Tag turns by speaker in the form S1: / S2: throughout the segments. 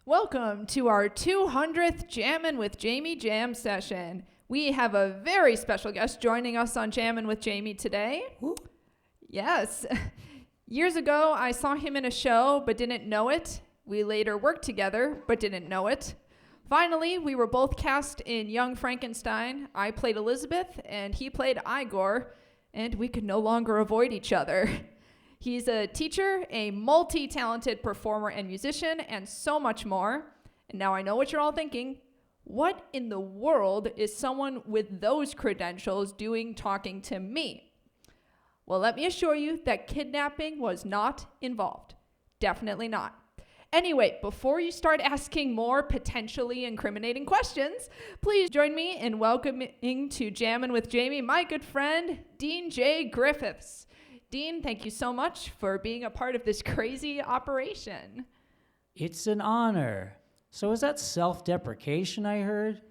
S1: Welcome to our 200th Jammin' with Jamie jam session. We have a very special guest joining us on Jammin' with Jamie today.
S2: Ooh.
S1: Yes. Years ago, I saw him in a show but didn't know it. We later worked together but didn't know it. Finally, we were both cast in Young Frankenstein. I played Elizabeth and he played Igor, and we could no longer avoid each other. He's a teacher, a multi-talented performer and musician, and so much more. And now I know what you're all thinking. What in the world is someone with those credentials doing talking to me? Well, let me assure you that kidnapping was not involved. Definitely not. Anyway, before you start asking more potentially incriminating questions, please join me in welcoming to Jammin' with Jamie my good friend, Dean J. Griffiths. Dean, thank you so much for being a part of this crazy operation.
S2: It's an honor. So is that self-deprecation I heard?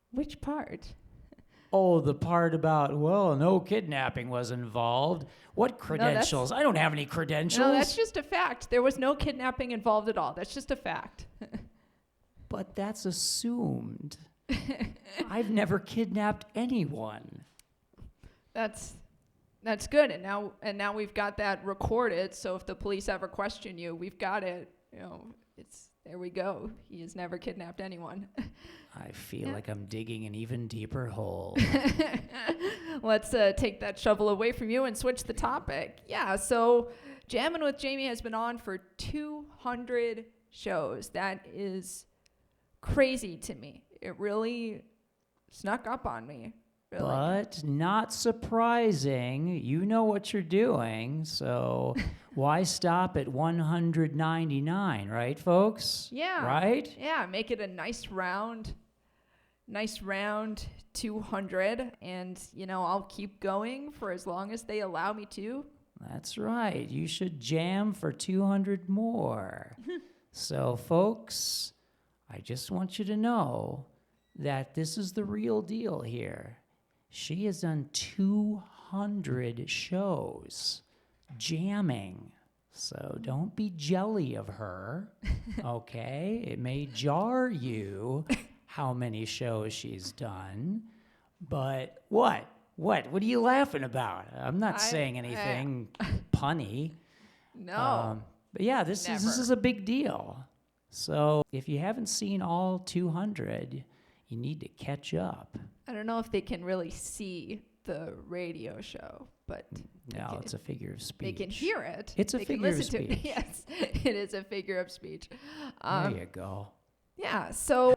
S1: Which part?
S2: Oh, the part about, well, no kidnapping was involved. What credentials? I don't have any credentials.
S1: No, that's just a fact. There was no kidnapping involved at all. That's just a fact.
S2: But that's assumed. I've never kidnapped anyone.
S1: That's good. And now we've got that recorded. So if the police ever question you, we've got it. There we go. He has never kidnapped anyone.
S2: I feel like I'm digging an even deeper hole.
S1: Let's take that shovel away from you and switch the topic. Yeah, so Jammin' with Jamie has been on for 200 shows. That is crazy to me. It really snuck up on me. Really.
S2: But not surprising. You know what you're doing, so why stop at 199, right, folks?
S1: Yeah.
S2: Right?
S1: Yeah, make it a nice round 200, and, I'll keep going for as long as they allow me to.
S2: That's right. You should jam for 200 more. So, folks, I just want you to know that this is the real deal here. She has done 200 shows jamming. So don't be jelly of her, okay? It may jar you how many shows she's done, but what? What are you laughing about? I'm not saying anything punny.
S1: No.
S2: But yeah, this is a big deal. So if you haven't seen all 200, you need to catch up.
S1: I don't know if they can really see the radio show, but
S2: no, it's a figure of speech.
S1: They can hear it.
S2: It's a figure of speech.
S1: Yes, it is a figure of speech.
S2: There you go.
S1: Yeah, so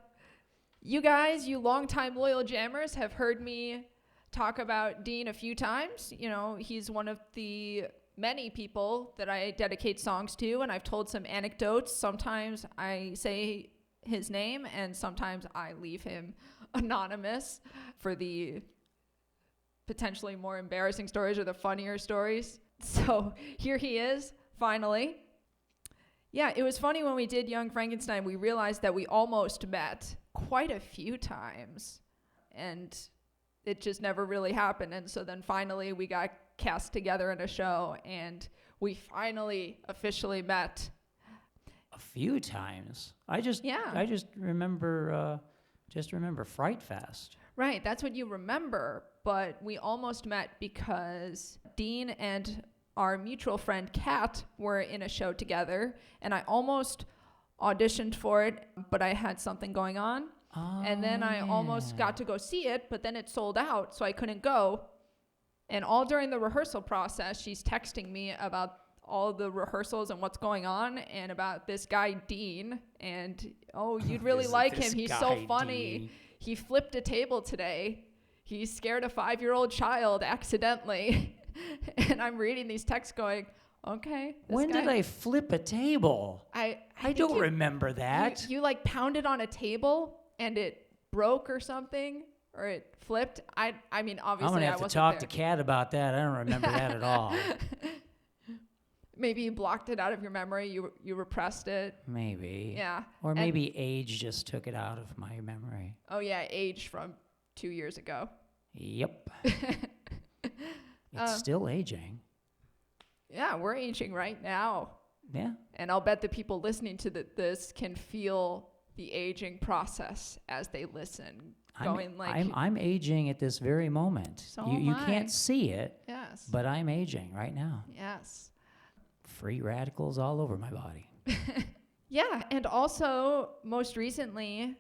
S1: you guys, you longtime loyal jammers, have heard me talk about Dean a few times. He's one of the many people that I dedicate songs to, and I've told some anecdotes. Sometimes I say his name, and sometimes I leave him anonymous for the potentially more embarrassing stories or the funnier stories. So here he is, finally. Yeah, it was funny when we did Young Frankenstein, we realized that we almost met quite a few times, and it just never really happened. And so then finally we got cast together in a show, and we finally officially met.
S2: A few times. I just remember Fright Fest.
S1: Right, that's what you remember, but we almost met because Dean and our mutual friend Kat were in a show together, and I almost auditioned for it, but I had something going on. And then I almost got to go see it, but then it sold out, so I couldn't go. And all during the rehearsal process, she's texting me about all the rehearsals and what's going on, and about this guy Dean, and you'd really like him. He's so funny.
S2: Dean.
S1: He flipped a table today. He scared a 5-year-old child accidentally. And I'm reading these texts going, okay.
S2: When did I flip a table?
S1: I
S2: don't remember that.
S1: You pounded on a table and it broke or something, or it flipped. I mean, obviously
S2: I'm going to have to talk
S1: there.
S2: to Kat about that. I don't remember that at all.
S1: Maybe you blocked it out of your memory. You repressed it.
S2: Maybe.
S1: Yeah.
S2: Or maybe age just took it out of my memory.
S1: Oh, yeah, age from 2 years ago.
S2: Yep. It's still aging.
S1: Yeah, we're aging right now.
S2: Yeah.
S1: And I'll bet the people listening to this can feel the aging process as they listen.
S2: I'm aging at this very moment.
S1: So
S2: You
S1: am I.
S2: can't see it,
S1: Yes.
S2: but I'm aging right now.
S1: Yes.
S2: Free radicals all over my body.
S1: Yeah, and also most recently,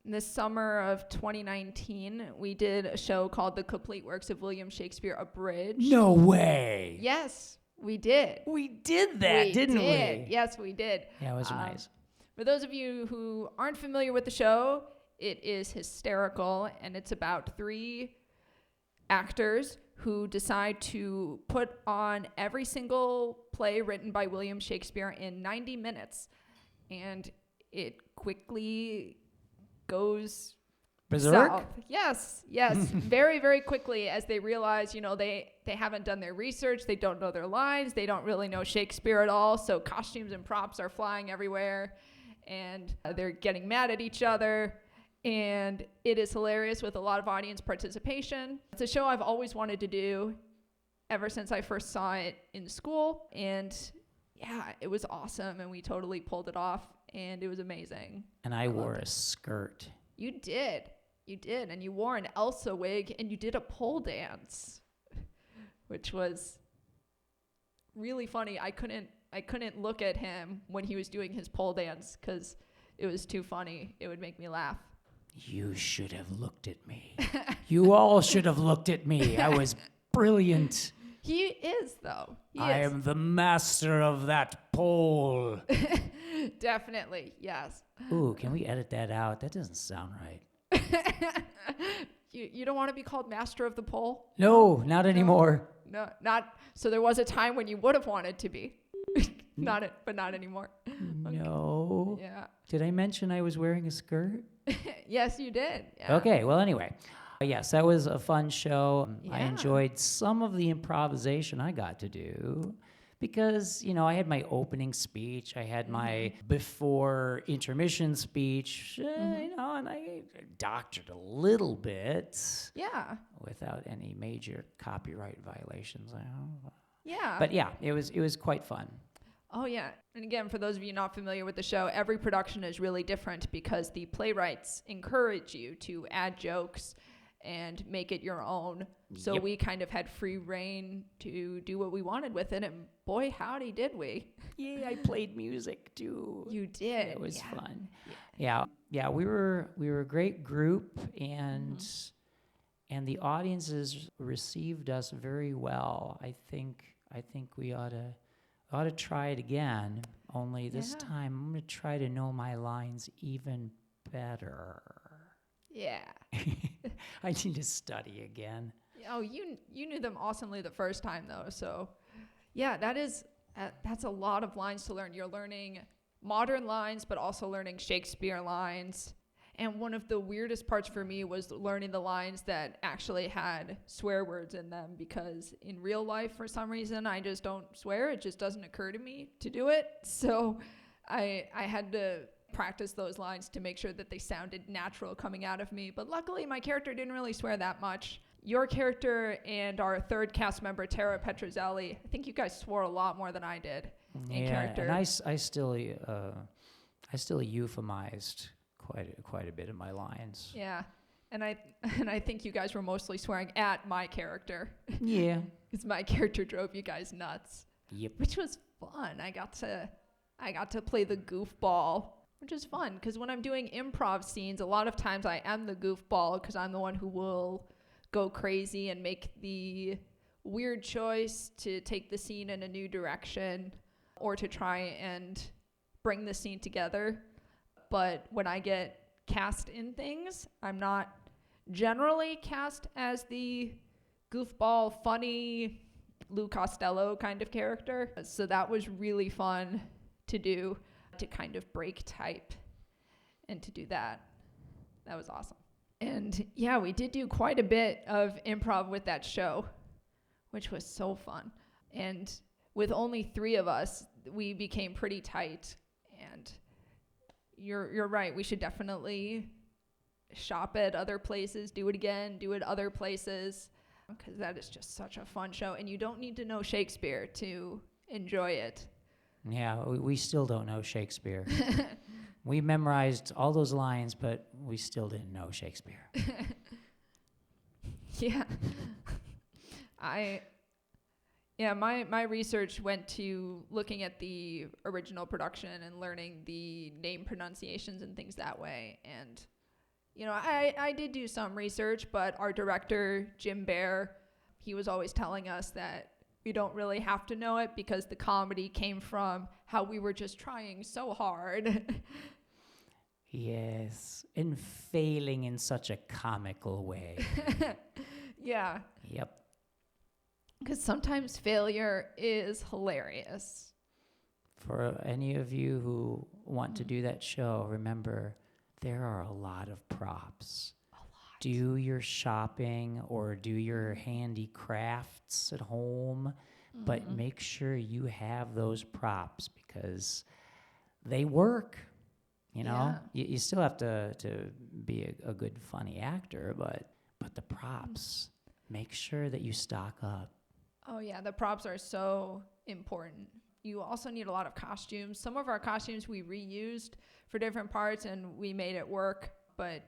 S1: this summer of 2019, we did a show called The Complete Works of William Shakespeare Abridged.
S2: No way.
S1: Yes, we did.
S2: We did that, didn't we?
S1: Yes, we did.
S2: Yeah, it was nice.
S1: For those of you who aren't familiar with the show, it is hysterical, and it's about 3 actors who decide to put on every single play written by William Shakespeare in 90 minutes. And it quickly goes
S2: Berserk?
S1: south. Yes, very, very quickly, as they realize, they haven't done their research, they don't know their lines, they don't really know Shakespeare at all, so costumes and props are flying everywhere, and they're getting mad at each other, and it is hilarious with a lot of audience participation. It's a show I've always wanted to do ever since I first saw it in school, and yeah, it was awesome, and we totally pulled it off, and it was amazing.
S2: And I wore a skirt.
S1: You did, and you wore an Elsa wig, and you did a pole dance, which was really funny. I couldn't look at him when he was doing his pole dance because it was too funny. It would make me laugh.
S2: You should have looked at me. You all should have looked at me. I was brilliant.
S1: He is, though.
S2: I am the master of that pole.
S1: Definitely, yes.
S2: Ooh, can we edit that out? That doesn't sound right.
S1: You don't want to be called master of the pole?
S2: No, not anymore.
S1: No, not. So there was a time when you would have wanted to be. But not anymore.
S2: No.
S1: Okay. Yeah.
S2: Did I mention I was wearing a skirt?
S1: Yes, you did. Yeah.
S2: Okay, well, anyway. Yes, that was a fun show. I
S1: Yeah.
S2: enjoyed some of the improvisation I got to do because, I had my opening speech, I had my before intermission speech, and I doctored a little bit.
S1: Yeah.
S2: Without any major copyright violations, I hope.
S1: Yeah.
S2: But yeah, it was quite fun.
S1: Oh, yeah. And again, for those of you not familiar with the show, every production is really different because the playwrights encourage you to add jokes and make it your own. So
S2: Yep.
S1: we kind of had free reign to do what we wanted with it, and boy, howdy did we.
S2: Yeah, I played music too.
S1: You did.
S2: It was fun. Yeah, we were a great group, and the audiences received us very well. I think we ought to try it again. Only this time I'm gonna try to know my lines even better.
S1: Yeah.
S2: I need to study again.
S1: Oh, you knew them awesomely the first time, though. So, yeah, that's a lot of lines to learn. You're learning modern lines, but also learning Shakespeare lines. And one of the weirdest parts for me was learning the lines that actually had swear words in them, because in real life, for some reason, I just don't swear. It just doesn't occur to me to do it. So I had to practice those lines to make sure that they sounded natural coming out of me. But luckily, my character didn't really swear that much. Your character and our third cast member, Tara Petrozelli, I think you guys swore a lot more than I did in character.
S2: And I still euphemized quite a bit of my lines.
S1: Yeah, and I think you guys were mostly swearing at my character.
S2: Yeah,
S1: because my character drove you guys nuts.
S2: Yep.
S1: Which was fun. I got to play the goofball, which is fun because when I'm doing improv scenes, a lot of times I am the goofball because I'm the one who will go crazy and make the weird choice to take the scene in a new direction or to try and bring the scene together. But when I get cast in things, I'm not generally cast as the goofball, funny Lou Costello kind of character. So that was really fun to do, to kind of break type and to do that. That was awesome. And yeah, we did do quite a bit of improv with that show, which was so fun. And with only 3 of us, we became pretty tight. And you're right, we should definitely shop at other places, do it again, do it other places, because that is just such a fun show. And you don't need to know Shakespeare to enjoy it.
S2: Yeah, we still don't know Shakespeare. We memorized all those lines, but we still didn't know Shakespeare.
S1: Yeah. My research went to looking at the original production and learning the name pronunciations and things that way. And, I did do some research, but our director, Jim Bear, he was always telling us that we don't really have to know it because the comedy came from how we were just trying so hard.
S2: Yes, and failing in such a comical way.
S1: Yeah.
S2: Yep.
S1: Because sometimes failure is hilarious.
S2: For any of you who want to do that show, remember, there are a lot of props.
S1: A lot.
S2: Do your shopping or do your handicrafts at home, but make sure you have those props because they work. You still have to be a good, funny actor, but the props, make sure that you stock up.
S1: Oh, yeah, the props are so important. You also need a lot of costumes. Some of our costumes we reused for different parts and we made it work, but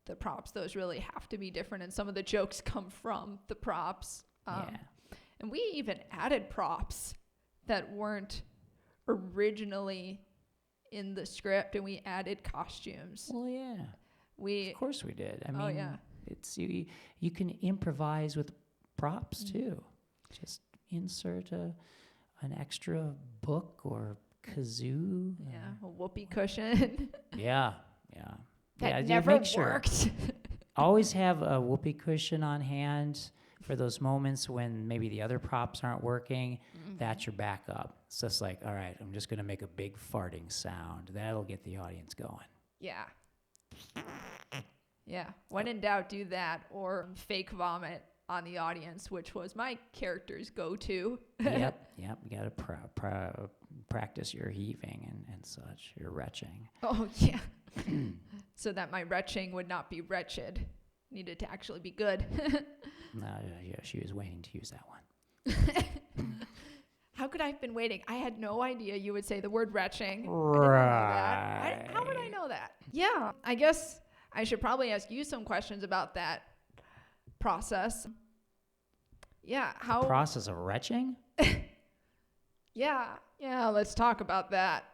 S1: the props, those really have to be different, and some of the jokes come from the props. And we even added props that weren't originally in the script, and we added costumes.
S2: Well, yeah. Of course we did. I mean, it's you can improvise with props too. Just insert an extra book or kazoo.
S1: A whoopee cushion.
S2: Yeah.
S1: That never worked.
S2: Always have a whoopee cushion on hand for those moments when maybe the other props aren't working. That's your backup. It's just like, all right, I'm just going to make a big farting sound. That'll get the audience going.
S1: Yeah. When in doubt, do that or fake vomit on the audience, which was my character's go-to.
S2: Yep. You got to practice your heaving and such, your retching.
S1: Oh, yeah. So that my retching would not be wretched. Needed to actually be good.
S2: She was waiting to use that one.
S1: How could I have been waiting? I had no idea you would say the word retching.
S2: Right.
S1: How would I know that? Yeah, I guess I should probably ask you some questions about that process. Yeah, how...
S2: The process of retching?
S1: Yeah, let's talk about that.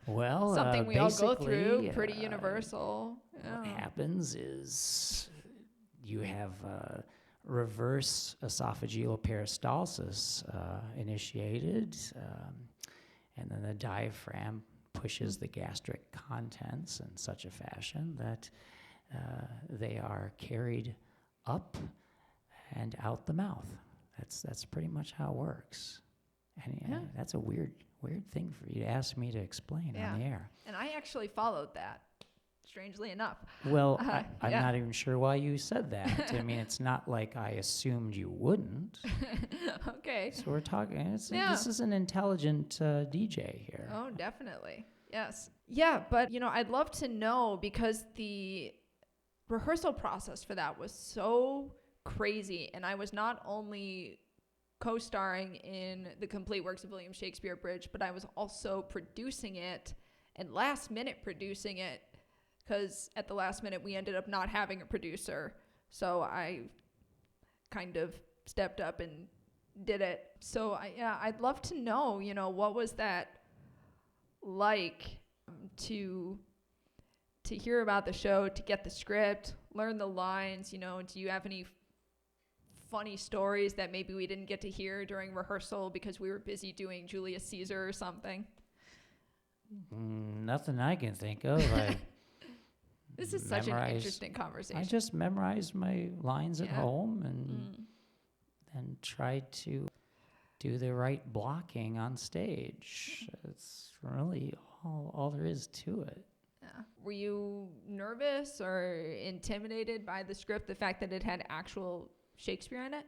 S2: Well,
S1: something we all go through, pretty universal.
S2: What happens is you have reverse esophageal peristalsis initiated, and then the diaphragm pushes the gastric contents in such a fashion that they are carried up and out the mouth. That's pretty much how it works. And that's a weird thing for you to ask me to explain on the air.
S1: And I actually followed that, strangely enough.
S2: Well, I'm not even sure why you said that. I mean, it's not like I assumed you wouldn't.
S1: Okay.
S2: So we're talking, this is an intelligent DJ here.
S1: Oh, definitely. Yes. Yeah, but, I'd love to know because the rehearsal process for that was so crazy. And I was not only co-starring in the complete works of William Shakespeare Abridged, but I was also producing it and last minute producing it because at the last minute we ended up not having a producer. So I kind of stepped up and did it. So I'd love to know, what was that like to hear about the show, to get the script, learn the lines, do you have any funny stories that maybe we didn't get to hear during rehearsal because we were busy doing Julius Caesar or something?
S2: Nothing I can think of.
S1: This is such an interesting conversation.
S2: I just memorized my lines at home and tried to do the right blocking on stage. It's really all there is to it.
S1: Yeah. Were you nervous or intimidated by the script, the fact that it had actual Shakespeare in it?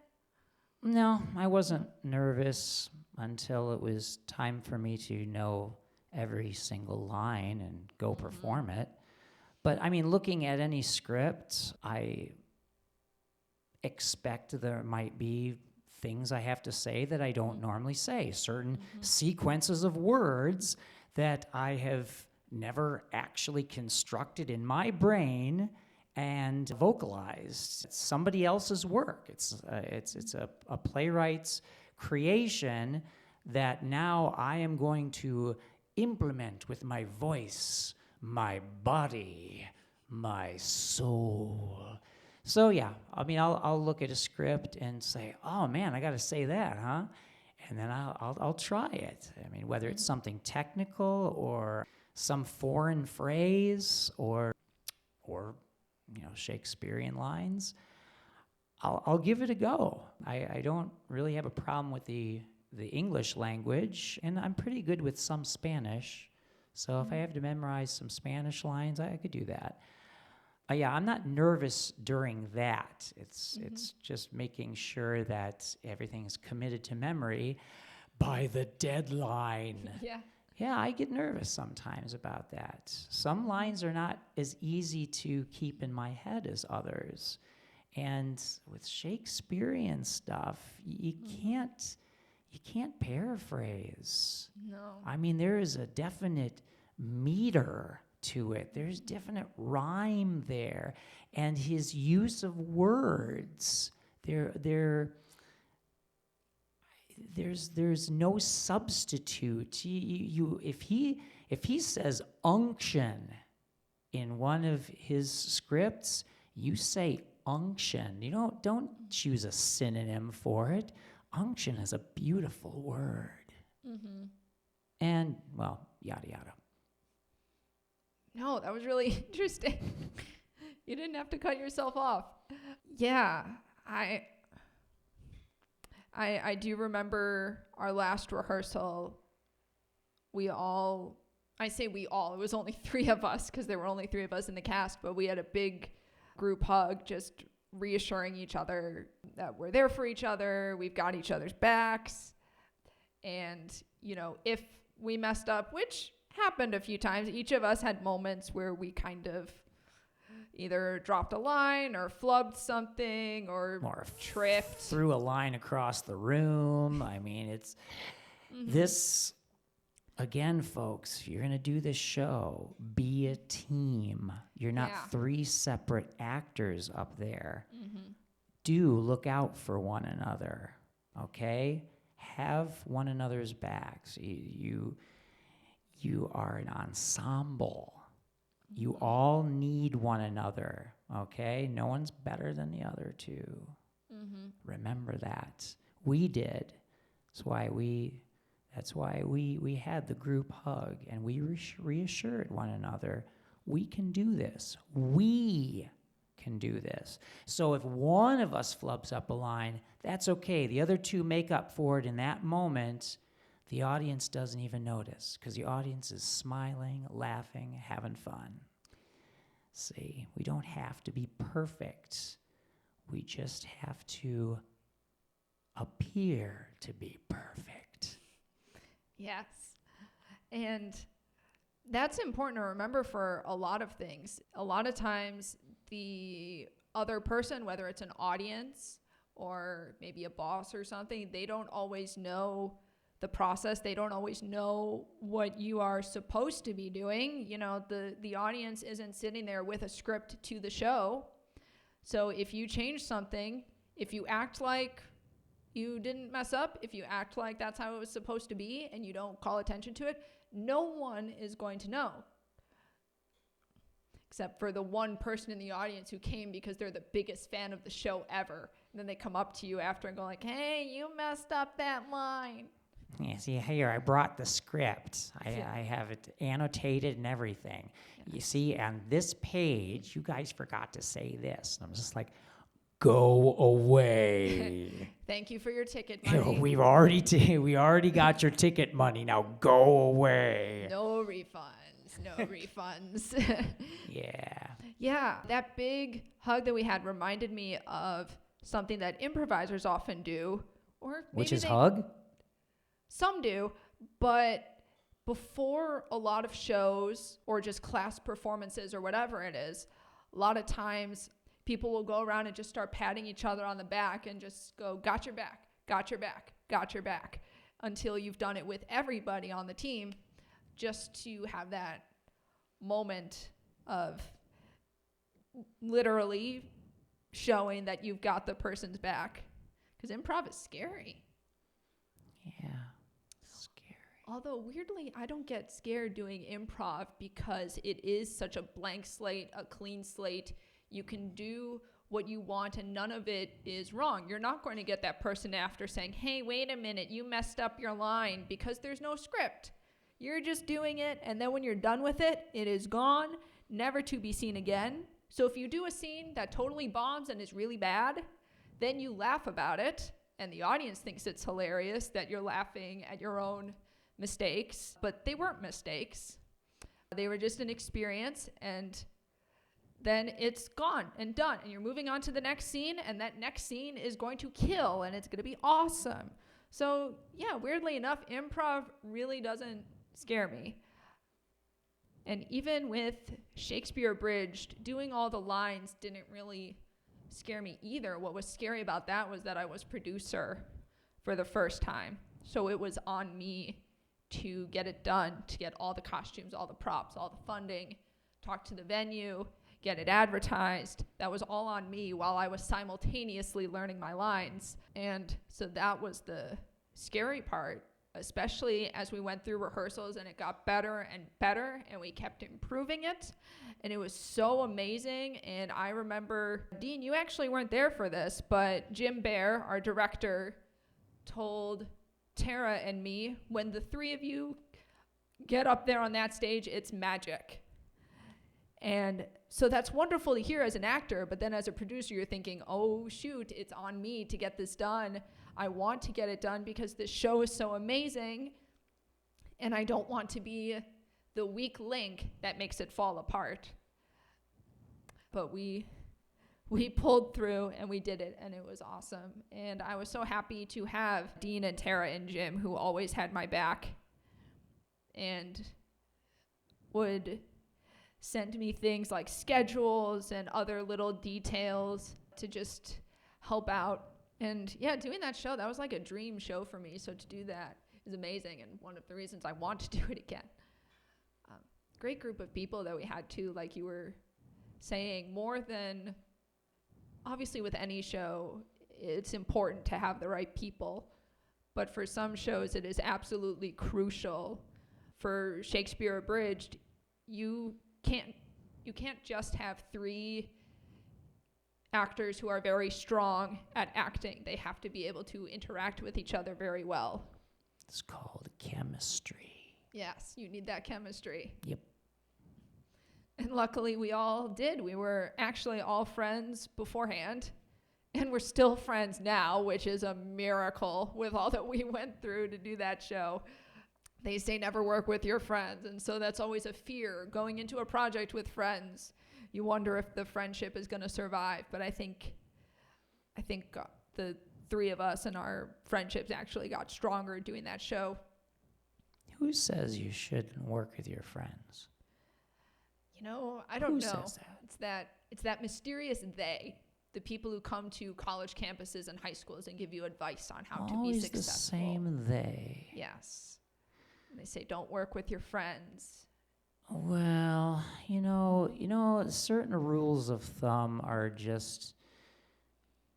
S2: No, I wasn't nervous until it was time for me to know every single line and go perform it. But I mean, looking at any script, I expect there might be things I have to say that I don't normally say, certain sequences of words that I have never actually constructed in my brain and vocalized. It's somebody else's work. It's a playwright's creation that now I am going to implement with my voice, my body, my soul. So yeah, I mean, I'll look at a script and say, oh man, I got to say that, huh? And then I'll try it. I mean, whether it's something technical or some foreign phrase or Shakespearean lines, I'll give it a go. I don't really have a problem with the English language, and I'm pretty good with some Spanish. So if I have to memorize some Spanish lines, I could do that. Yeah, I'm not nervous during that. It's just making sure that everything's committed to memory by the deadline. Yeah, I get nervous sometimes about that. Some lines are not as easy to keep in my head as others. And with Shakespearean stuff, you can't paraphrase.
S1: No.
S2: I mean, there is a definite meter to it. There's definite rhyme there. And his use of words, there's no substitute. If he says unction in one of his scripts, you say unction. You don't choose a synonym for it. Unction is a beautiful word. And, well, yada yada.
S1: No, that was really interesting. You didn't have to cut yourself off. Yeah, I do remember our last rehearsal. I say we all, it was only 3 of us because there were only 3 of us in the cast, but we had a big group hug, just reassuring each other that we're there for each other, we've got each other's backs. And, if we messed up, which happened a few times, each of us had moments where we kind of either dropped a line or flubbed something or tripped.
S2: Threw a line across the room. I mean, it's this, again, folks, if you're going to do this show, be a team. You're not 3 separate actors up there. Do look out for one another, okay? Have one another's backs. You are an ensemble. You all need one another, okay? No one's better than the other 2. Remember that. We did. That's why we had the group hug, and we reassured one another, we can do this. We can do this. So if one of us flubs up a line, that's okay. The other 2 make up for it in that moment. The audience doesn't even notice because the audience is smiling, laughing, having fun. See, we don't have to be perfect. We just have to appear to be perfect.
S1: Yes. And that's important to remember for a lot of things. A lot of times the other person, whether it's an audience or maybe a boss or something, they don't always know the process. They don't always know what you are supposed to be doing. The audience isn't sitting there with a script to the show. So if you change something, if you act like you didn't mess up, if you act like that's how it was supposed to be and you don't call attention to it, no one is going to know. Except for the one person in the audience who came because they're the biggest fan of the show ever. And then they come up to you after and go like, hey, you messed up that line.
S2: Yeah, see, here, I brought the script. I have it annotated and everything. You see, on this page, you guys forgot to say this. And I'm just like, go away.
S1: Thank you for your ticket money.
S2: We already got your ticket money. Now go away.
S1: No refunds.
S2: Yeah.
S1: Yeah, that big hug that we had reminded me of something that improvisers often do.
S2: Which is hug?
S1: Some do, but before a lot of shows or just class performances or whatever it is, a lot of times people will go around and just start patting each other on the back and just go, got your back, got your back, until you've done it with everybody on the team, just to have that moment of literally showing that you've got the person's back. Because improv is scary.
S2: Yeah, scary.
S1: Although, weirdly, I don't get scared doing improv because it is such a blank slate, a clean slate. You can do what you want and none of it is wrong. You're not going to get that person after saying, hey, wait a minute, you messed up your line, because there's no script. You're just doing it, and then when you're done with it, it is gone, never to be seen again. So if you do a scene that totally bombs and is really bad, then you laugh about it, and the audience thinks it's hilarious that you're laughing at your own mistakes, but they weren't mistakes. They were just an experience, and then it's gone and done, and you're moving on to the next scene, and that next scene is going to kill, and it's going to be awesome. So yeah, weirdly enough, improv really doesn't scare me. And even with Shakespeare Abridged, doing all the lines didn't really scare me either. What was scary about that was that I was producer for the first time. So it was on me to get it done, to get all the costumes, all the props, all the funding, talk to the venue, get it advertised. That was all on me while I was simultaneously learning my lines. And so that was the scary part, especially as we went through rehearsals and it got better and better and we kept improving it. And it was so amazing. And I remember, Dean, you actually weren't there for this, but Jim Bear, our director, told Tara and me, when the three of you get up there on that stage, it's magic. And so that's wonderful to hear as an actor, but then as a producer, you're thinking, oh, shoot, it's on me to get this done. I want to get it done because this show is so amazing, and I don't want to be the weak link that makes it fall apart. But we pulled through, and we did it, and it was awesome. And I was so happy to have Dean and Tara and Jim, who always had my back and would send me things like schedules and other little details to just help out. And yeah, doing that show, that was like a dream show for me. So to do that is amazing, and one of the reasons I want to do it again. Great group of people that we had too, like you were saying, more than, obviously with any show, it's important to have the right people. But for some shows, it is absolutely crucial. For Shakespeare Abridged, you can't just have three actors who are very strong at acting. They have to be able to interact with each other very well.
S2: It's called chemistry.
S1: Yes, you need that chemistry.
S2: Yep.
S1: And luckily we all did. We were actually all friends beforehand, and we're still friends now, which is a miracle with all that we went through to do that show. They say never work with your friends, and so that's always a fear. Going into a project with friends, you wonder if the friendship is going to survive. But I think the three of us and our friendships actually got stronger doing that show.
S2: Who says you shouldn't work with your friends?
S1: You know, I don't know.
S2: Who says that?
S1: It's that mysterious they, the people who come to college campuses and high schools and give you advice on how to be successful.
S2: Always the same they.
S1: Yes. They say, don't work with your friends.
S2: Well, you know, certain rules of thumb are just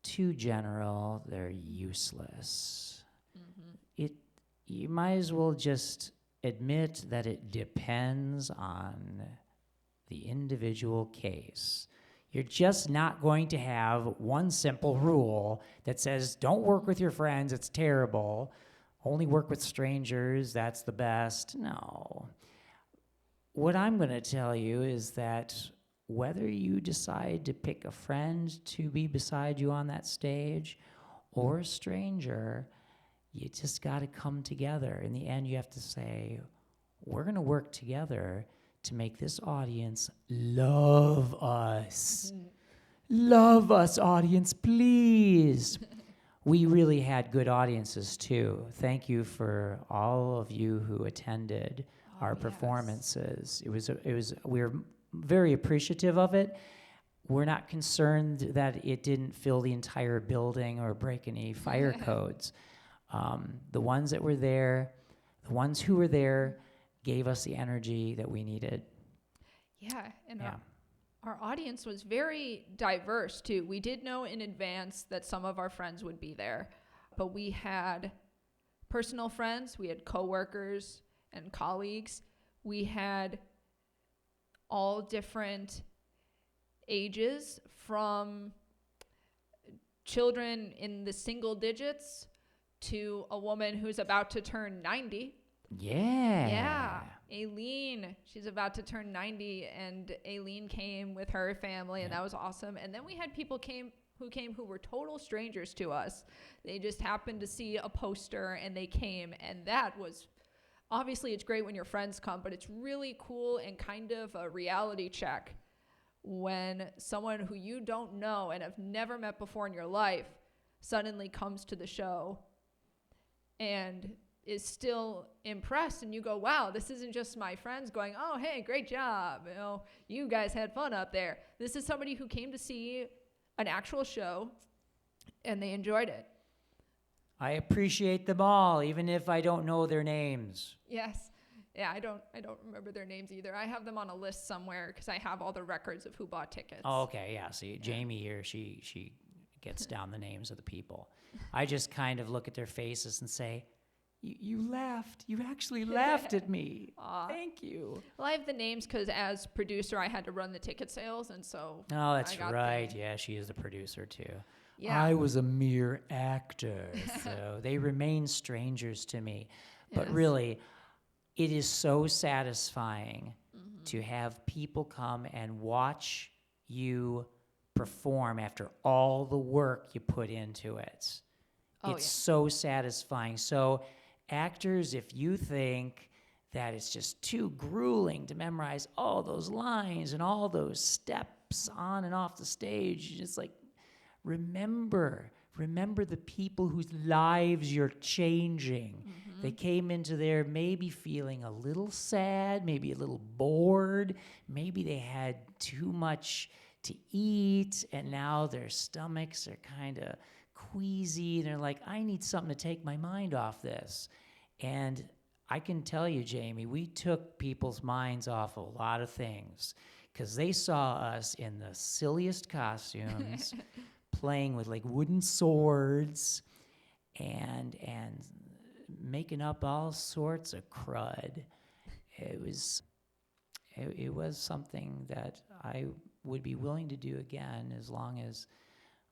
S2: too general. They're useless. Mm-hmm. You might as well just admit that it depends on the individual case. You're just not going to have one simple rule that says, don't work with your friends, it's terrible. Only work with strangers, that's the best. No. What I'm going to tell you is that whether you decide to pick a friend to be beside you on that stage or a stranger, you just got to come together. In the end, you have to say, we're going to work together to make this audience love us. Love us, audience, please. We really had good audiences, too. Thank you for all of you who attended our performances. We were very appreciative of it. we're not concerned that it didn't fill the entire building or break any fire codes. The ones that were there, the ones who were there, gave us the energy that we needed.
S1: Yeah, and
S2: Yeah.
S1: our audience was very diverse too. We did know in advance that some of our friends would be there, but we had personal friends, we had coworkers and colleagues. We had all different ages, from children in the single digits to a woman who's about to turn 90.
S2: Yeah.
S1: Yeah. Aileen, she's about to turn 90, and Aileen came with her family, and that was awesome. And then we had people who were total strangers to us. They just happened to see a poster and they came, and that was, obviously it's great when your friends come, but it's really cool and kind of a reality check when someone who you don't know and have never met before in your life suddenly comes to the show and is still impressed, and you go, wow, this isn't just my friends going, oh, hey, great job, you guys had fun up there. This is somebody who came to see an actual show and they enjoyed it.
S2: I appreciate them all, even if I don't know their names.
S1: Yes. Yeah, I don't remember their names either. I have them on a list somewhere because I have all the records of who bought tickets.
S2: Oh, okay, yeah. See, Jamie here, she gets down the names of the people. I just kind of look at their faces and say, you laughed. You actually laughed at me. Thank you.
S1: Well, I have the names because as producer, I had to run the ticket sales, and so.
S2: Oh, that's right. Yeah, she is the producer too.
S1: Yeah.
S2: I was a mere actor, so they remain strangers to me. But
S1: Yes.
S2: really, it is so satisfying to have people come and watch you perform after all the work you put into it. It's so satisfying. So actors, if you think that it's just too grueling to memorize all those lines and all those steps on and off the stage, you just like, remember the people whose lives you're changing. They came into there maybe feeling a little sad, maybe a little bored, maybe they had too much to eat, and now their stomachs are kind of queasy, and they're like, I need something to take my mind off this. And I can tell you, Jamie, we took people's minds off a lot of things because they saw us in the silliest costumes, playing with like wooden swords and making up all sorts of crud. It was something that I would be willing to do again as long as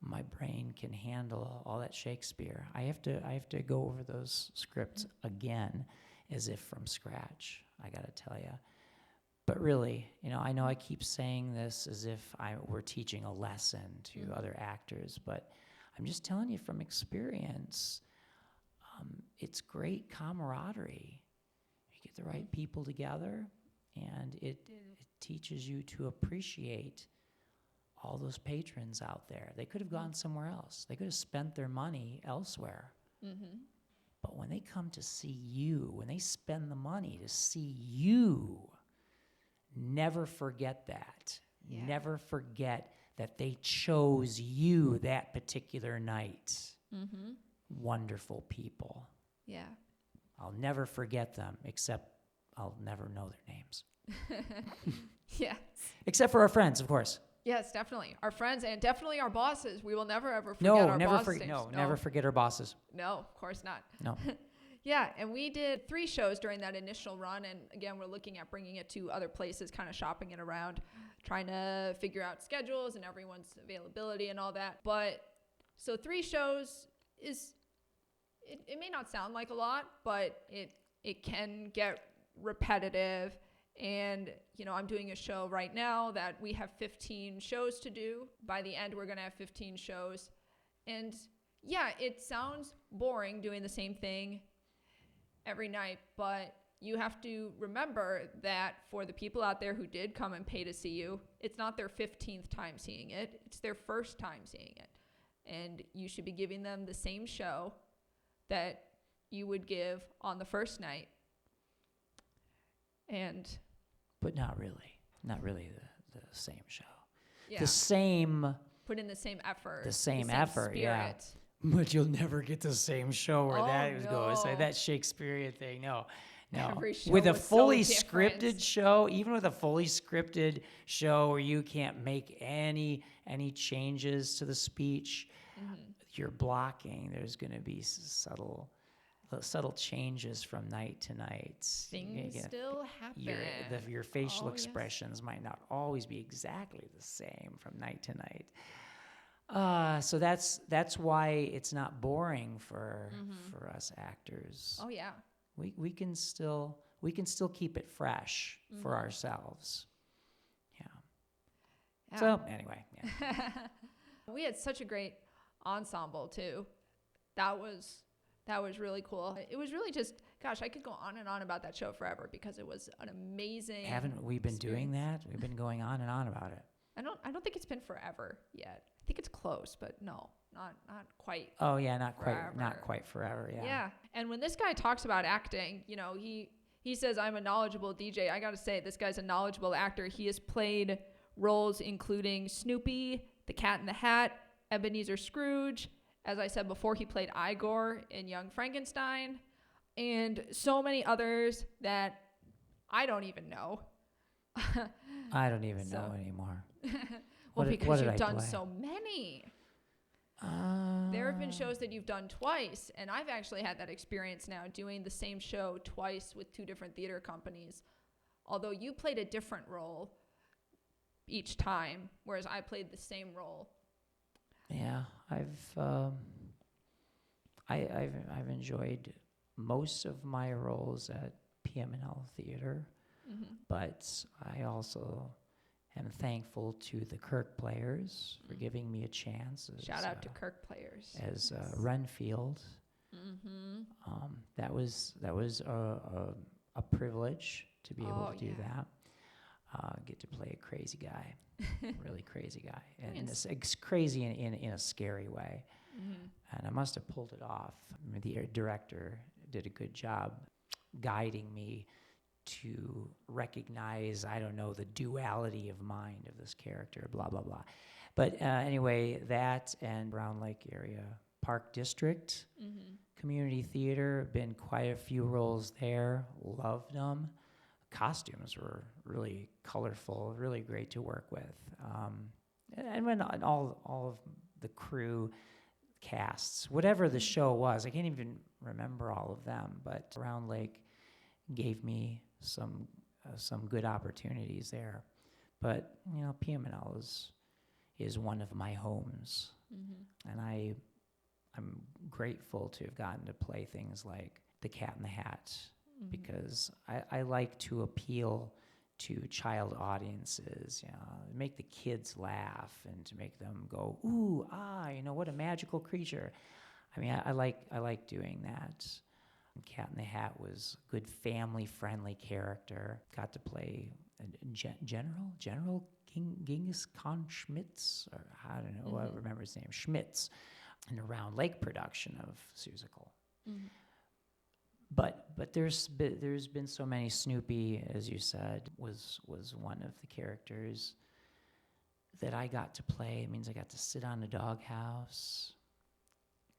S2: my brain can handle all that Shakespeare. I have to go over those scripts again as if from scratch, I gotta tell you. But really, I know I keep saying this as if we're teaching a lesson to other actors, but I'm just telling you from experience, it's great camaraderie. You get the right people together, and it teaches you to appreciate all those patrons out there. They could have gone somewhere else. They could have spent their money elsewhere. But when they come to see you, when they spend the money to see you, never forget that.
S1: Yeah.
S2: Never forget that they chose you that particular night. Wonderful people.
S1: Yeah.
S2: I'll never forget them, except I'll never know their names.
S1: Yeah.
S2: Except for our friends, of course.
S1: Yes, definitely. Our friends and definitely our bosses. We will never ever forget our bosses.
S2: Never forget our bosses.
S1: No, of course not.
S2: No.
S1: Yeah, and we did 3 shows during that initial run, and again, we're looking at bringing it to other places, kind of shopping it around, trying to figure out schedules and everyone's availability and all that. But so 3 shows is, it may not sound like a lot, but it can get repetitive. And, I'm doing a show right now that we have 15 shows to do. By the end, we're going to have 15 shows. And yeah, it sounds boring doing the same thing every night, but you have to remember that for the people out there who did come and pay to see you, it's not their 15th time seeing it. It's their first time seeing it. And you should be giving them the same show that you would give on the first night. But
S2: not really the same show.
S1: Yeah.
S2: the same
S1: Put in the same effort.
S2: The same
S1: same
S2: effort, yeah.
S1: spirit.
S2: But you'll never get the same show where
S1: Oh,
S2: that goes. Like
S1: no.
S2: that Shakespearean thing. No.
S1: Every show
S2: With a
S1: was so
S2: fully
S1: different.
S2: scripted show, even with a fully scripted show where you can't make any changes to the speech, you're blocking. There's going to be subtle changes from night to night.
S1: Things still happen.
S2: Your facial
S1: Oh, yes.
S2: expressions might not always be exactly the same from night to night. So that's why it's not boring for us actors.
S1: Oh yeah.
S2: We can still keep it fresh for ourselves. Yeah. So anyway, yeah.
S1: We had such a great ensemble too. That was really cool. It was really just, gosh, I could go on and on about that show forever because it was an amazing.
S2: Haven't we been doing that? We've been going on and on about it.
S1: I don't think it's been forever yet. I think it's close, but no, not quite.
S2: Oh yeah, not
S1: forever.
S2: quite forever. Yeah.
S1: Yeah. And when this guy talks about acting, you know, he says I'm a knowledgeable DJ. I got to say, this guy's a knowledgeable actor. He has played roles including Snoopy, the Cat in the Hat, Ebenezer Scrooge. As I said before, he played Igor in Young Frankenstein, and so many others that I don't even know.
S2: I don't even know anymore.
S1: Well,
S2: What
S1: because
S2: did
S1: you've
S2: I
S1: done
S2: play?
S1: so many. There have been shows that you've done twice, and I've actually had that experience now doing the same show twice with two different theater companies. Although you played a different role each time, whereas I played the same role.
S2: Yeah, I've enjoyed most of my roles at PM&L Theater, but I also am thankful to the Kirk players for giving me a chance.
S1: Shout out to Kirk players.
S2: As Renfield. That was a privilege to be able to do that. Get to play a crazy guy, really crazy guy, and it's crazy in a scary way. And I must have pulled it off. I mean, the director did a good job guiding me to recognize, I don't know, the duality of mind of this character, blah, blah, blah. But anyway, that and Round Lake area, Park District, Community Theater, been quite a few roles there, loved them. Costumes were really colorful, really great to work with. And when all of the crew casts, whatever the show was, I can't even remember all of them, but Round Lake gave me some good opportunities there. But you know, PM&L is one of my homes, and I'm grateful to have gotten to play things like The Cat in the Hat, because I like to appeal to child audiences, you know, make the kids laugh and to make them go, ooh, you know, what a magical creature. I mean, I like doing that. Cat in the Hat was a good family-friendly character. Got to play General Genghis Khan Schmitz, or I don't know, I remember his name, Schmitz, in a Round Lake production of Seussical. But there's been so many. Snoopy, as you said, was one of the characters that I got to play. It means I got to sit on the doghouse,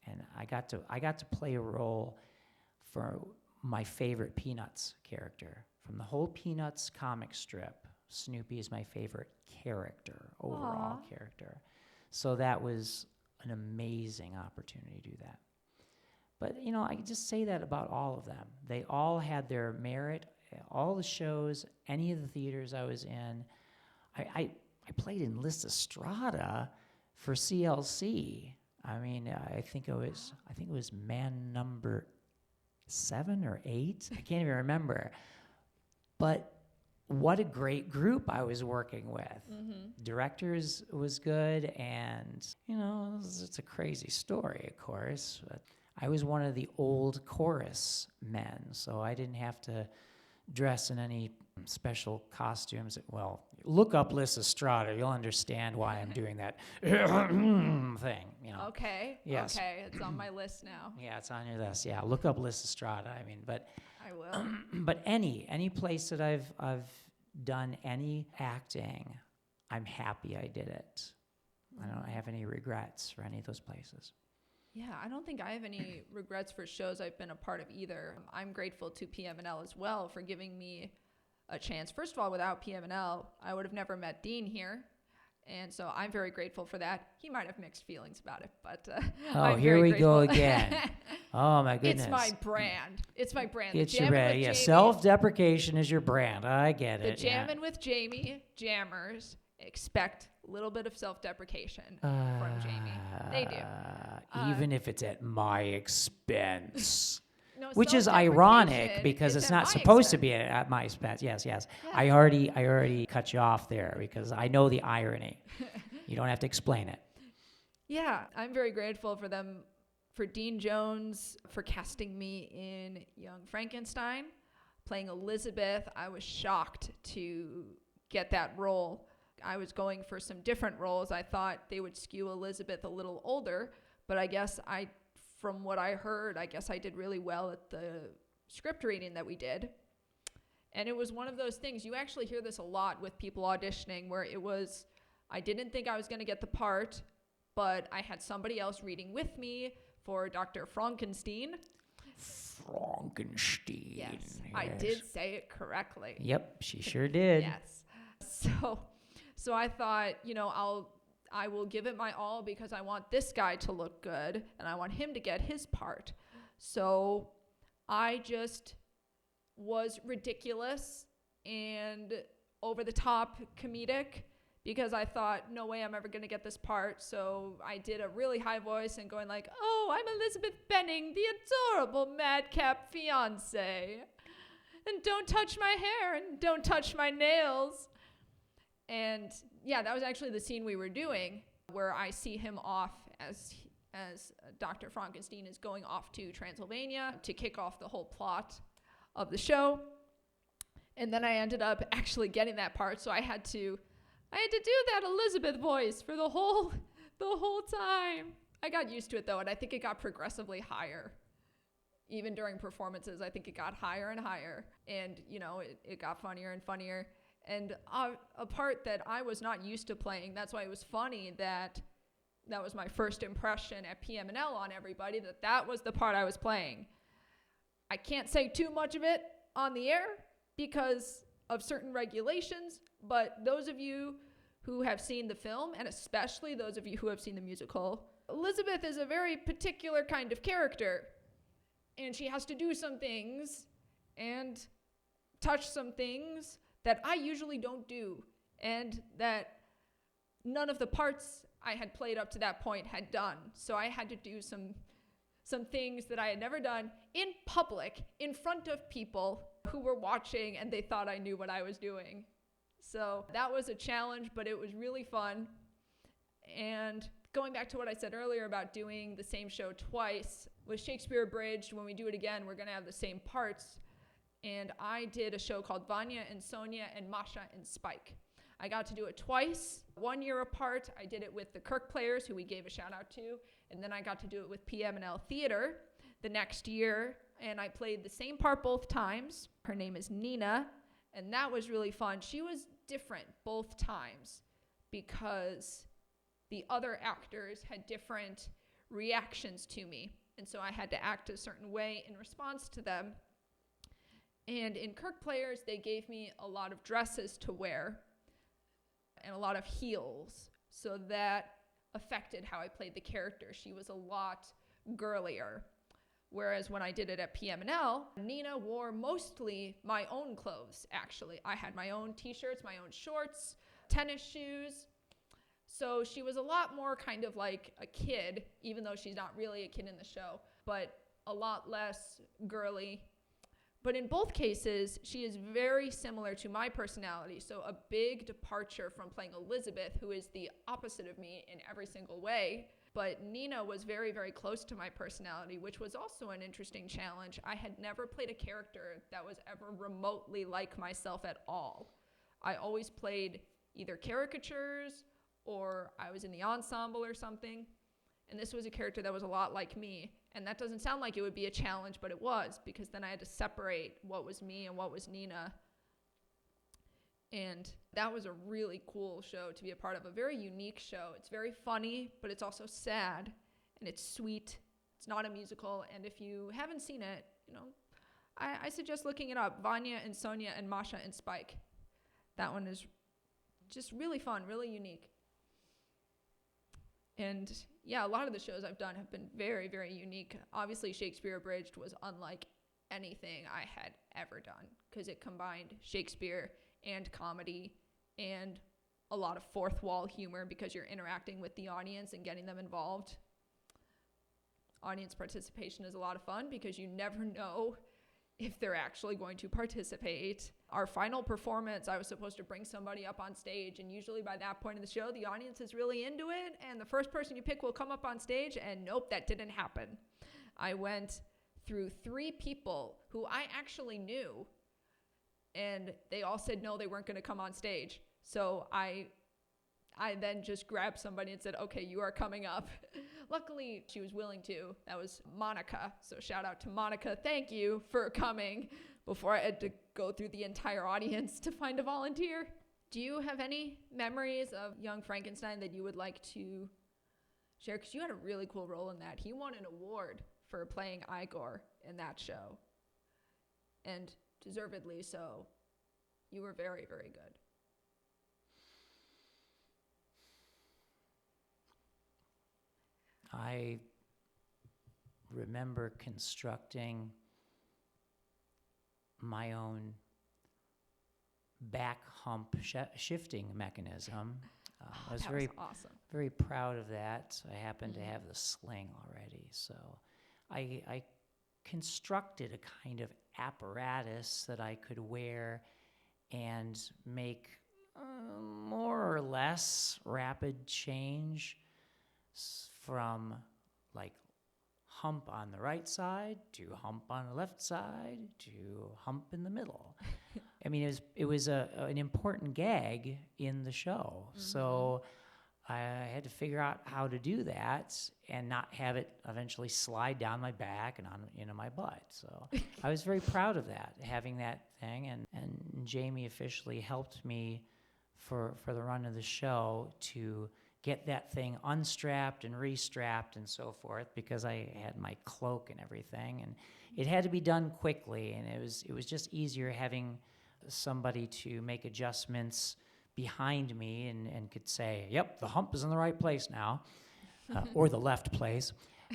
S2: and I got to play a role for my favorite Peanuts character. From the whole Peanuts comic strip, Snoopy is my favorite character, overall character. So that was an amazing opportunity to do that. But, you know, I can just say that about all of them. They all had their merit. All the shows, any of the theaters I was in, I played in Lysistrata for CLC. I mean, I think it was man number 7 or 8. I can't even remember. But what a great group I was working with. Directors was good, and, you know, it's a crazy story, of course. But I was one of the old chorus men, so I didn't have to dress in any special costumes. Well, look up Lysistrata. You'll understand why I'm doing that thing. You know.
S1: Okay.
S2: Yes.
S1: Okay. It's on my list now.
S2: Yeah, it's on your list. Yeah, look up Lysistrata. I mean, but
S1: I will.
S2: But any place that I've done any acting, I'm happy I did it. I don't have any regrets for any of those places.
S1: Yeah, I don't think I have any regrets for shows I've been a part of either. I'm grateful to PM&L as well for giving me a chance. First of all, without PM&L, I would have never met Dean here. And so I'm very grateful for that. He might have mixed feelings about it, but I'm
S2: here
S1: very
S2: we go
S1: grateful.
S2: again. Oh, my goodness.
S1: It's my brand. It's my brand.
S2: It's
S1: The
S2: your
S1: Jammin'
S2: brand.
S1: with
S2: Yeah,
S1: Jamie,
S2: self-deprecation is your brand. I get
S1: the
S2: it.
S1: Jammin' with Jamie jammers expect a little bit of self-deprecation from Jamie. They do.
S2: Even if it's at my expense.
S1: No,
S2: Which is
S1: self-deprecation
S2: ironic because
S1: is
S2: it's
S1: at
S2: not
S1: my
S2: supposed to
S1: expense.
S2: be at my expense. Yes.
S1: Yeah.
S2: I already cut you off there because I know the irony. You don't have to explain it.
S1: Yeah, I'm very grateful for them, for Dean Jones, for casting me in Young Frankenstein, playing Elizabeth. I was shocked to get that role. I was going for some different roles. I thought they would skew Elizabeth a little older, but I guess from what I heard, I guess I did really well at the script reading that we did. And it was one of those things, you actually hear this a lot with people auditioning, where it was, I didn't think I was going to get the part, but I had somebody else reading with me for Dr. Frankenstein.
S2: Frankenstein.
S1: Yes, I did say it correctly.
S2: Yep, she sure did.
S1: Yes. So I thought, I will give it my all because I want this guy to look good and I want him to get his part. So I just was ridiculous and over the top comedic because I thought, no way I'm ever going to get this part. So I did a really high voice and going like, oh, I'm Elizabeth Benning, the adorable madcap fiance. And don't touch my hair and don't touch my nails. And yeah, that was actually the scene we were doing where I see him off as Dr. Frankenstein is going off to Transylvania to kick off the whole plot of the show. And then I ended up actually getting that part, so I had to do that Elizabeth voice for the whole time. I got used to it though, and I think it got progressively higher. Even during performances, I think it got higher and higher, and it got funnier and funnier. And a part that I was not used to playing, that's why it was funny that was my first impression at PM&L on everybody, that was the part I was playing. I can't say too much of it on the air because of certain regulations, but those of you who have seen the film, and especially those of you who have seen the musical, Elizabeth is a very particular kind of character, and she has to do some things and touch some things that I usually don't do, and that none of the parts I had played up to that point had done. So I had to do some things that I had never done in public, in front of people who were watching, and they thought I knew what I was doing. So that was a challenge, but it was really fun. And going back to what I said earlier about doing the same show twice, with Shakespeare Abridged, when we do it again, we're going to have the same parts. And I did a show called Vanya and Sonia and Masha and Spike. I got to do it twice, 1 year apart. I did it with the Kirk Players, who we gave a shout out to, and then I got to do it with PM&L Theater the next year, and I played the same part both times. Her name is Nina, and that was really fun. She was different both times because the other actors had different reactions to me, and so I had to act a certain way in response to them. And in Kirk Players, they gave me a lot of dresses to wear and a lot of heels, so that affected how I played the character. She was a lot girlier. Whereas when I did it at PM&L, Nina wore mostly my own clothes, actually. I had my own t-shirts, my own shorts, tennis shoes. So she was a lot more kind of like a kid, even though she's not really a kid in the show, but a lot less girly. But in both cases, she is very similar to my personality, so a big departure from playing Elizabeth, who is the opposite of me in every single way. But Nina was very, very close to my personality, which was also an interesting challenge. I had never played a character that was ever remotely like myself at all. I always played either caricatures or I was in the ensemble or something. And this was a character that was a lot like me. And that doesn't sound like it would be a challenge, but it was, because then I had to separate what was me and what was Nina. And that was a really cool show to be a part of, a very unique show. It's very funny, but it's also sad, and it's sweet. It's not a musical, and if you haven't seen it, I suggest looking it up. Vanya and Sonia and Masha and Spike. That one is just really fun, really unique. And yeah, a lot of the shows I've done have been very, very unique. Obviously, Shakespeare Abridged was unlike anything I had ever done because it combined Shakespeare and comedy and a lot of fourth wall humor because you're interacting with the audience and getting them involved. Audience participation is a lot of fun because you never know if they're actually going to participate. Our final performance, I was supposed to bring somebody up on stage, and usually by that point in the show, the audience is really into it, and the first person you pick will come up on stage, and nope, that didn't happen. I went through 3 people who I actually knew, and they all said no, they weren't going to come on stage. So I then just grabbed somebody and said, okay, you are coming up. Luckily, she was willing to. That was Monica. So shout out to Monica. Thank you for coming before I had to go through the entire audience to find a volunteer. Do you have any memories of Young Frankenstein that you would like to share? Because you had a really cool role in that. He won an award for playing Igor in that show. And deservedly so. You were very, very good.
S2: I remember constructing my own back hump shifting mechanism. I was
S1: that was awesome.
S2: very proud of that. I happened to have the sling already, so I constructed a kind of apparatus that I could wear and make more or less rapid change from like hump on the right side to hump on the left side to hump in the middle. I mean, it was an important gag in the show. Mm-hmm. So I had to figure out how to do that and not have it eventually slide down my back and into my butt. So I was very proud of that, having that thing. And Jamie officially helped me for the run of the show to get that thing unstrapped and restrapped and so forth, because I had my cloak and everything, and it had to be done quickly, and it was just easier having somebody to make adjustments behind me and could say, yep, the hump is in the right place now, or the left place,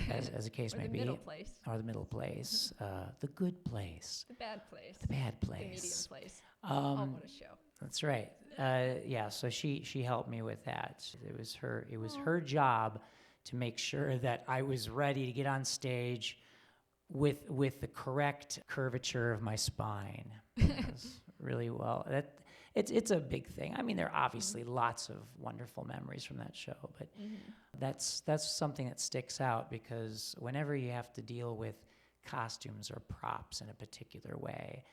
S2: as the case may be.
S1: Or the middle place.
S2: Or the middle place, the good place.
S1: The bad place.
S2: The bad place.
S1: The medium place. Oh, what a show.
S2: That's right. Yeah, so she helped me with that. It was her job to make sure that I was ready to get on stage with the correct curvature of my spine. Really well. It's a big thing. I mean, there are obviously lots of wonderful memories from that show, but that's something that sticks out, because whenever you have to deal with costumes or props in a particular way,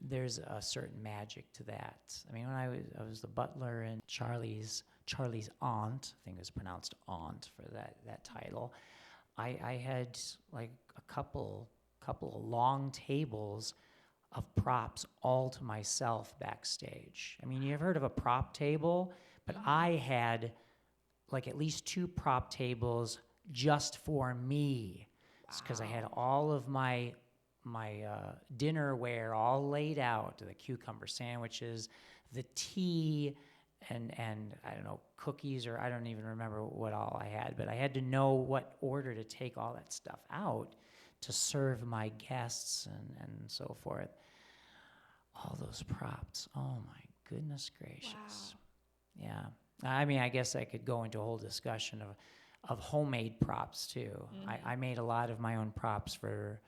S2: there's a certain magic to that. I mean, when I was the butler in Charlie's aunt, I think it was pronounced aunt for that title, I had like a couple of long tables of props all to myself backstage. I mean, you ever heard of a prop table? But I had like at least 2 prop tables just for me, because I had all of my dinnerware all laid out, the cucumber sandwiches, the tea, and I don't know, cookies, or I don't even remember what all I had, but I had to know what order to take all that stuff out to serve my guests and so forth. All those props. Oh my goodness gracious. Wow. Yeah. I mean, I guess I could go into a whole discussion of homemade props too. Mm-hmm. I made a lot of my own props for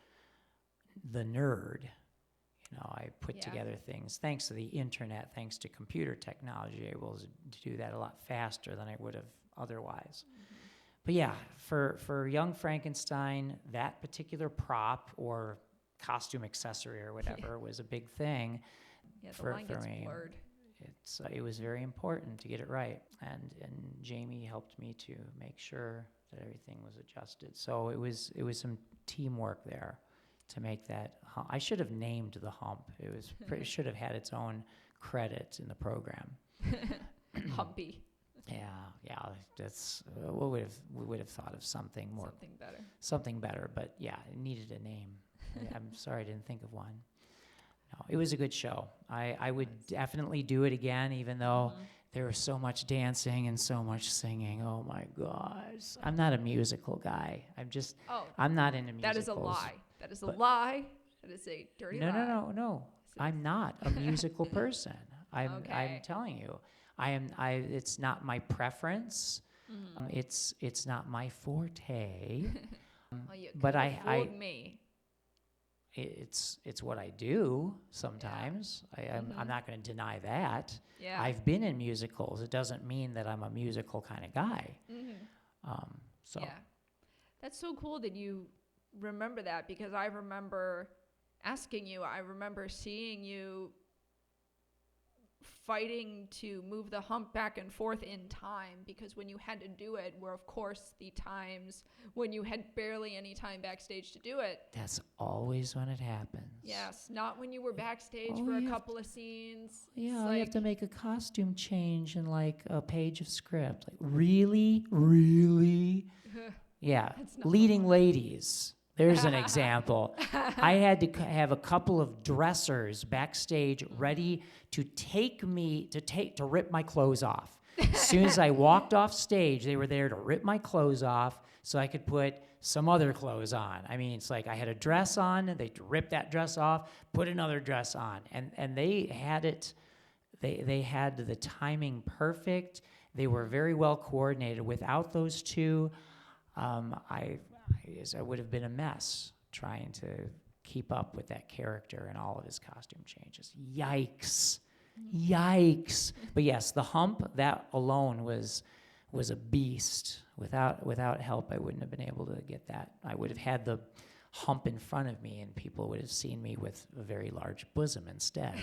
S2: the nerd. I put together things, thanks to the internet, thanks to computer technology, able to do that a lot faster than I would have otherwise. Mm-hmm. But yeah, for Young Frankenstein, that particular prop or costume accessory or whatever was a big thing.
S1: Yeah, the
S2: for
S1: line gets
S2: me.
S1: blurred.
S2: It was very important to get it right, and Jamie helped me to make sure that everything was adjusted. So it was some teamwork there to make that. I should have named the hump. It should have had its own credit in the program.
S1: Humpy.
S2: Yeah, that's we would have thought of something more, something better. But yeah, it needed a name. I'm sorry I didn't think of one. No, it was a good show. I would definitely do it again, even though there was so much dancing and so much singing. Oh my gosh, I'm not a musical guy. I'm not into musicals.
S1: That is a lie. That is a lie. That is a dirty lie.
S2: No. I'm not a musical person. I'm telling you. It's not my preference. It's not my forte.
S1: Well, you
S2: but
S1: fooled me.
S2: It's what I do sometimes. I'm not going to deny that.
S1: Yeah.
S2: I've been in musicals. It doesn't mean that I'm a musical kind of guy. So
S1: yeah, that's so cool that you remember that, because I remember asking you. I remember seeing you fighting to move the hump back and forth in time, because when you had to do it were, of course, the times when you had barely any time backstage to do it.
S2: That's always when it happens.
S1: Yes, not when you were backstage for a couple of scenes.
S2: Yeah, you have to make a costume change in like a page of script. Like, really? Yeah, leading ladies. There's an example. I had to have a couple of dressers backstage ready to to rip my clothes off. As soon as I walked off stage, they were there to rip my clothes off so I could put some other clothes on. I mean, it's like I had a dress on, and they'd rip that dress off, put another dress on. And they had it, they had the timing perfect. They were very well coordinated. Without those two, I would have been a mess trying to keep up with that character and all of his costume changes. Yikes. But yes, the hump, that alone was a beast. Without help, I wouldn't have been able to get that. I would have had the hump in front of me, and people would have seen me with a very large bosom instead.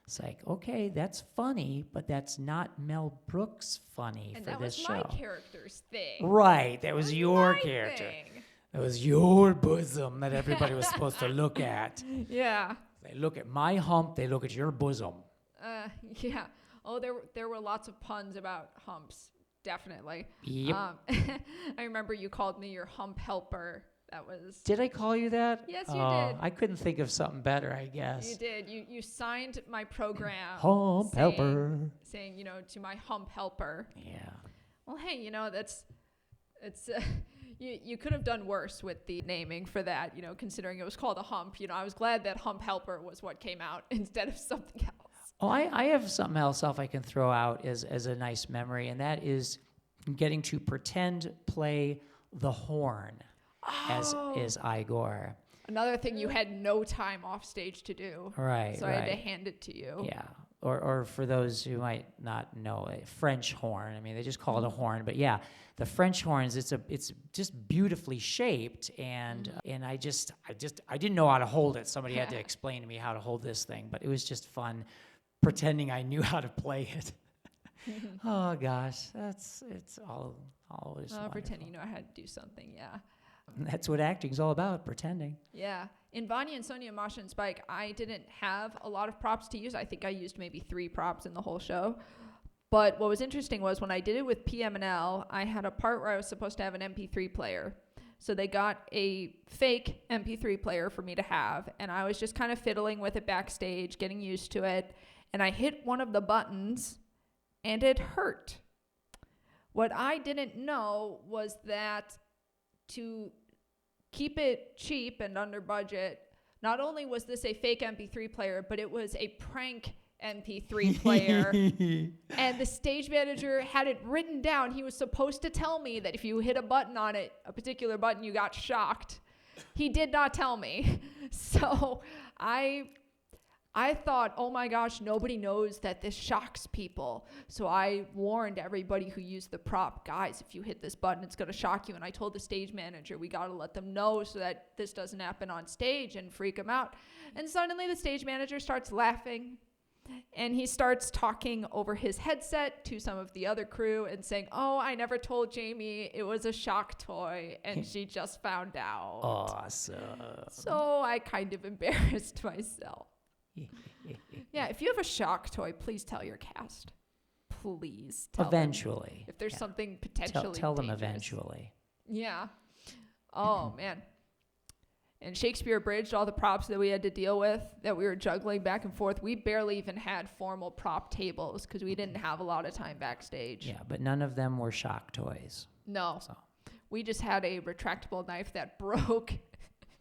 S2: It's like, okay, that's funny, but that's not Mel Brooks funny for this show.
S1: And that was my character's thing.
S2: Right, that was your character.
S1: Thing.
S2: It was your bosom that everybody was supposed to look at.
S1: Yeah.
S2: They look at my hump, they look at your bosom.
S1: Yeah. Oh, there were lots of puns about humps, definitely.
S2: Yep.
S1: I remember you called me your hump helper. That was...
S2: Did I call you that?
S1: Yes, you did.
S2: I couldn't think of something better, I guess.
S1: You did. You signed my program.
S2: Hump helper.
S1: Saying, to my hump helper.
S2: Yeah.
S1: Well, hey, you could have done worse with the naming for that, considering it was called a hump. I was glad that hump helper was what came out instead of something else.
S2: Oh, I have something else I can throw out as a nice memory, and that is getting to pretend play the horn as Igor.
S1: Another thing you had no time off stage to do.
S2: Right.
S1: So I had to hand it to you.
S2: Yeah. Or for those who might not know, a French horn. I mean, they just call it a horn, but yeah, the French horns. It's just beautifully shaped, and I didn't know how to hold it. Somebody had to explain to me how to hold this thing, but it was just fun, pretending I knew how to play it. Oh gosh, it's always
S1: pretending you know how to do something. Yeah.
S2: That's what acting's all about, pretending.
S1: Yeah. In Vanya and Sonia, Masha and Spike, I didn't have a lot of props to use. I think I used maybe 3 props in the whole show. But what was interesting was when I did it with PM&L, I had a part where I was supposed to have an MP3 player. So they got a fake MP3 player for me to have, and I was just kind of fiddling with it backstage, getting used to it, and I hit one of the buttons, and it hurt. What I didn't know was that to keep it cheap and under budget, not only was this a fake MP3 player, but it was a prank MP3 player. And the stage manager had it written down. He was supposed to tell me that if you hit a button on it, a particular button, you got shocked. He did not tell me. So I thought, oh my gosh, nobody knows that this shocks people. So I warned everybody who used the prop, guys, if you hit this button, it's going to shock you. And I told the stage manager, we got to let them know so that this doesn't happen on stage and freak them out. And suddenly the stage manager starts laughing. And he starts talking over his headset to some of the other crew and saying, oh, I never told Jamie it was a shock toy, and she just found out.
S2: Awesome.
S1: So I kind of embarrassed myself. Yeah, if you have a shock toy, please tell your cast. Please tell
S2: Eventually.
S1: them if there's
S2: Yeah.
S1: something potentially
S2: Tell them
S1: dangerous.
S2: eventually.
S1: Yeah. Oh, man. And Shakespeare Abridged, all the props that we had to deal with, that we were juggling back and forth, we barely even had formal prop tables because we didn't have a lot of time backstage.
S2: Yeah, but none of them were shock toys.
S1: No.
S2: So.
S1: We just had a retractable knife that broke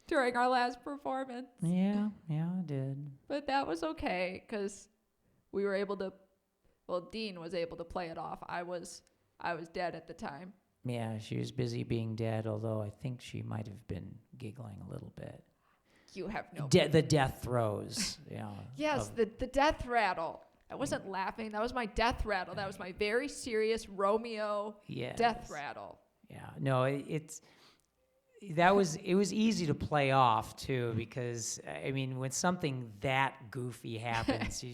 S1: during our last performance.
S2: Yeah, it did.
S1: But that was okay because we were able to, well, Dean was able to play it off. I was dead at the time.
S2: Yeah, she was busy being dead, although I think she might have been giggling a little bit.
S1: You have no
S2: The death throes.
S1: Yes, the death rattle. I wasn't laughing. That was my death rattle. That was my very serious Romeo death rattle.
S2: Yeah, no, it was easy to play off too, because I mean, when something that goofy happens,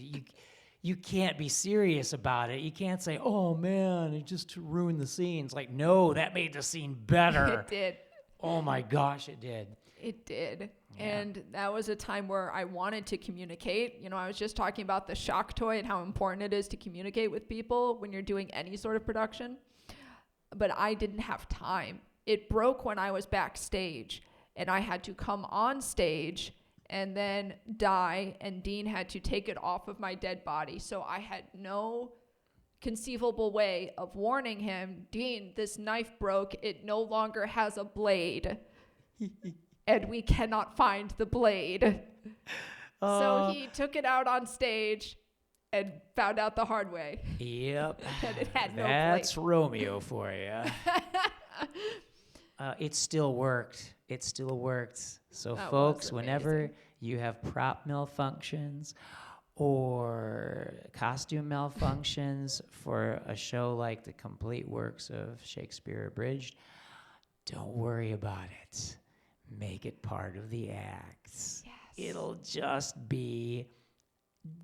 S2: you can't be serious about it. You can't say, "Oh man, it just ruined the scene." It's like, no, that made the scene better.
S1: It did.
S2: Oh my gosh, it did.
S1: It did.
S2: Yeah.
S1: And that was a time where I wanted to communicate. I was just talking about the shock toy and how important it is to communicate with people when you're doing any sort of production. But I didn't have time. It broke when I was backstage, and I had to come on stage and then die, and Dean had to take it off of my dead body. So I had no conceivable way of warning him, Dean, this knife broke. It no longer has a blade. And we cannot find the blade. So he took it out on stage and found out the hard way.
S2: Yep.
S1: That it had no
S2: That's
S1: blade.
S2: Romeo for you. It still worked. It still worked. So
S1: That
S2: folks,
S1: was
S2: whenever
S1: amazing.
S2: you have prop malfunctions or costume malfunctions for a show like the complete works of Shakespeare Abridged, don't worry about it. Make it part of the act.
S1: Yes.
S2: It'll just be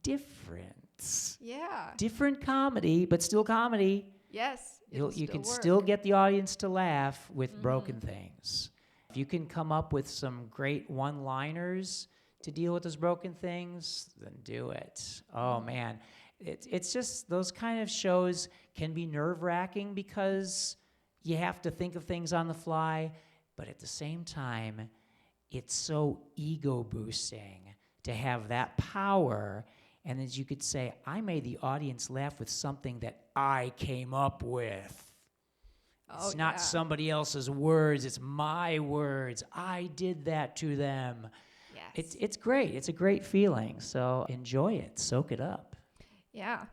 S2: different.
S1: Yeah.
S2: Different comedy, but still comedy.
S1: Yes.
S2: You can still get the audience to laugh with broken things. If you can come up with some great one-liners to deal with those broken things, then do it. Oh man, it's just those kind of shows can be nerve-wracking because you have to think of things on the fly, but at the same time, it's so ego-boosting to have that power. And as you could say, I made the audience laugh with something that I came up with. It's not somebody else's words, it's my words. I did that to them.
S1: Yes.
S2: It's great. It's a great feeling. So enjoy it. Soak it up.
S1: Yeah.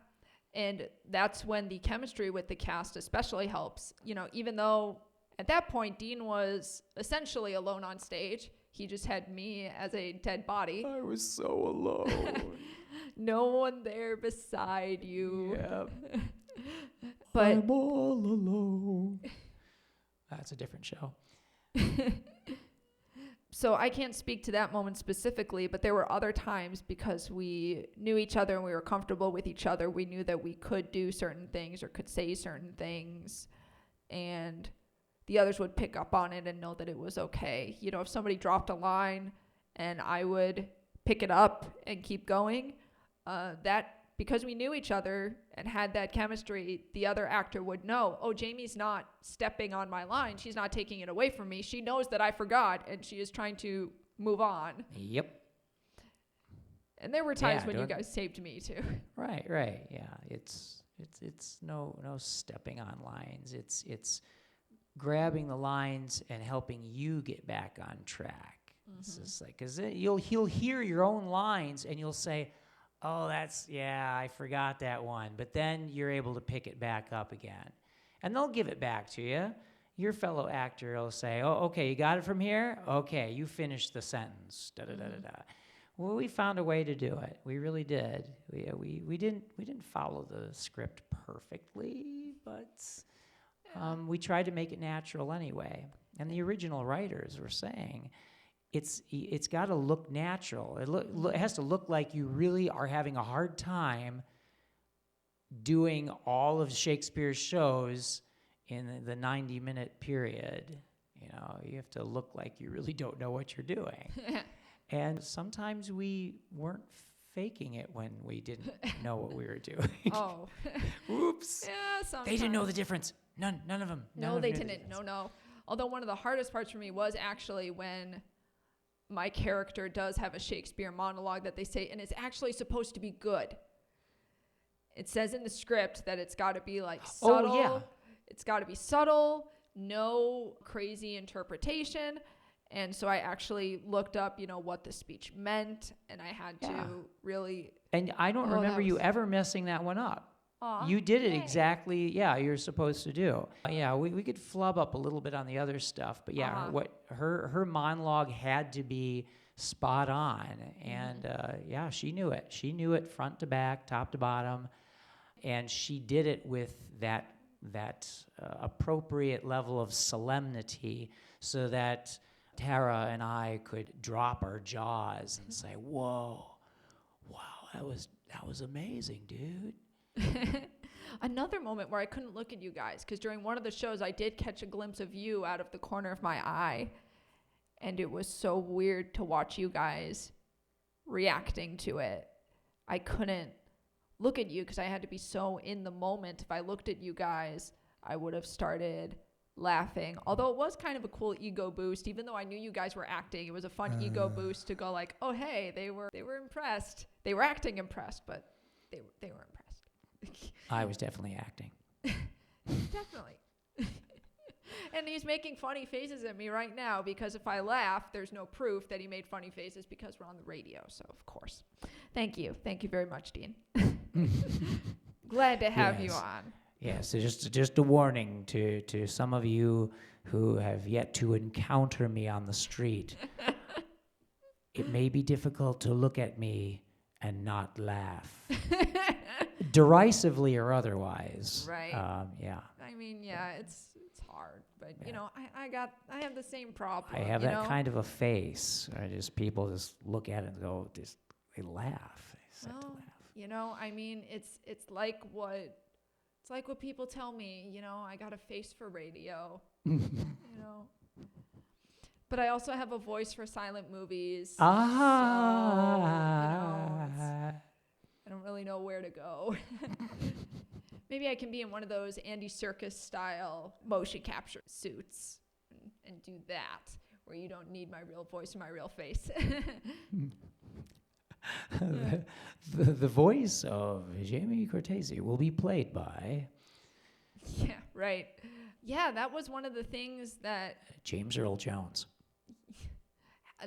S1: And that's when the chemistry with the cast especially helps. Even though at that point Dean was essentially alone on stage, he just had me as a dead body.
S2: I was so alone.
S1: No one there beside you.
S2: Yeah.
S1: But
S2: I'm all alone. That's a different show.
S1: So I can't speak to that moment specifically, but there were other times because we knew each other and we were comfortable with each other. We knew that we could do certain things or could say certain things, and the others would pick up on it and know that it was okay. If somebody dropped a line and I would pick it up and keep going, that because we knew each other and had that chemistry, the other actor would know, oh, Jamie's not stepping on my line. She's not taking it away from me. She knows that I forgot, and she is trying to move on.
S2: Yep.
S1: And there were times when you guys saved me, too.
S2: Right. Yeah. It's no stepping on lines. It's grabbing the lines and helping you get back on track. It's just like, because he'll hear your own lines, and you'll say, oh, I forgot that one. But then you're able to pick it back up again. And they'll give it back to you. Your fellow actor will say, oh, okay, you got it from here? Okay, you finished the sentence. Da-da-da-da-da. Well, we found a way to do it. We really did. We didn't follow the script perfectly, but we tried to make it natural anyway. And the original writers were saying, it's got to look natural. It has to look like you really are having a hard time doing all of Shakespeare's shows in the 90-minute period. You have to look like you really don't know what you're doing. And sometimes we weren't faking it when we didn't know what we were doing.
S1: Oh.
S2: Oops.
S1: Yeah, sometimes.
S2: They didn't know the difference. None of them.
S1: No, they didn't. No. Although one of the hardest parts for me was actually when my character does have a Shakespeare monologue that they say, and it's actually supposed to be good. It says in the script that it's got to be like subtle.
S2: Oh, yeah.
S1: It's got to be subtle, no crazy interpretation. And so I actually looked up, what the speech meant, and I had to really.
S2: And I don't remember you ever messing that one up.
S1: Aw,
S2: You did it
S1: yay.
S2: exactly, you're supposed to do. We could flub up a little bit on the other stuff, but what her monologue had to be spot on, and she knew it. She knew it front to back, top to bottom, and she did it with that appropriate level of solemnity, so that Tara and I could drop our jaws and say, "Whoa, wow, that was amazing, dude."
S1: Another moment where I couldn't look at you guys, because during one of the shows I did catch a glimpse of you out of the corner of my eye, and it was so weird to watch you guys reacting to it. I couldn't look at you because I had to be so in the moment. If I looked at you guys, I would have started laughing, although it was kind of a cool ego boost. Even though I knew you guys were acting, it was a fun ego boost to go like, oh hey, they were impressed. They were acting impressed, but they were impressed.
S2: I was definitely acting.
S1: Definitely. And he's making funny faces at me right now, because if I laugh, there's no proof that he made funny faces, because we're on the radio. So of course. Thank you very much, Dean. Glad to have you on.
S2: Yes, so just a warning to some of you who have yet to encounter me on the street. It may be difficult to look at me and not laugh. Derisively or otherwise.
S1: Right.
S2: Yeah.
S1: I mean, it's hard, but I have the same problem.
S2: I have that kind of a face. People just look at it and go, they laugh. They start to laugh.
S1: I mean, it's like what people tell me, I got a face for radio. But I also have a voice for silent movies. So, I don't really know where to go. Maybe I can be in one of those Andy Serkis style motion capture suits and do that, where you don't need my real voice or my real face.
S2: The voice of Jamie Cortese will be played by...
S1: Yeah, right. Yeah, that was one of the things that...
S2: James Earl Jones.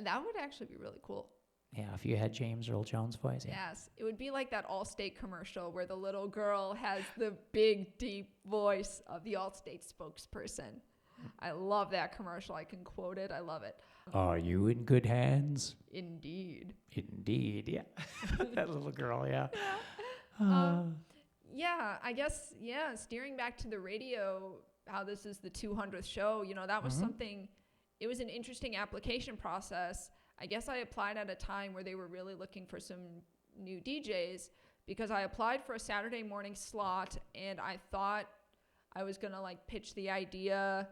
S1: That would actually be really cool.
S2: Yeah, if you had James Earl Jones' voice. Yeah.
S1: Yes, it would be like that Allstate commercial where the little girl has the big, deep voice of the Allstate spokesperson. I love that commercial. I can quote it. I love it.
S2: Are you in good hands?
S1: Indeed.
S2: Indeed, yeah. That little girl, yeah.
S1: Yeah, I guess, steering back to the radio, how this is the 200th show, that was something, it was an interesting application process. I guess I applied at a time where they were really looking for some new DJs, because I applied for a Saturday morning slot, and I thought I was going to pitch the idea,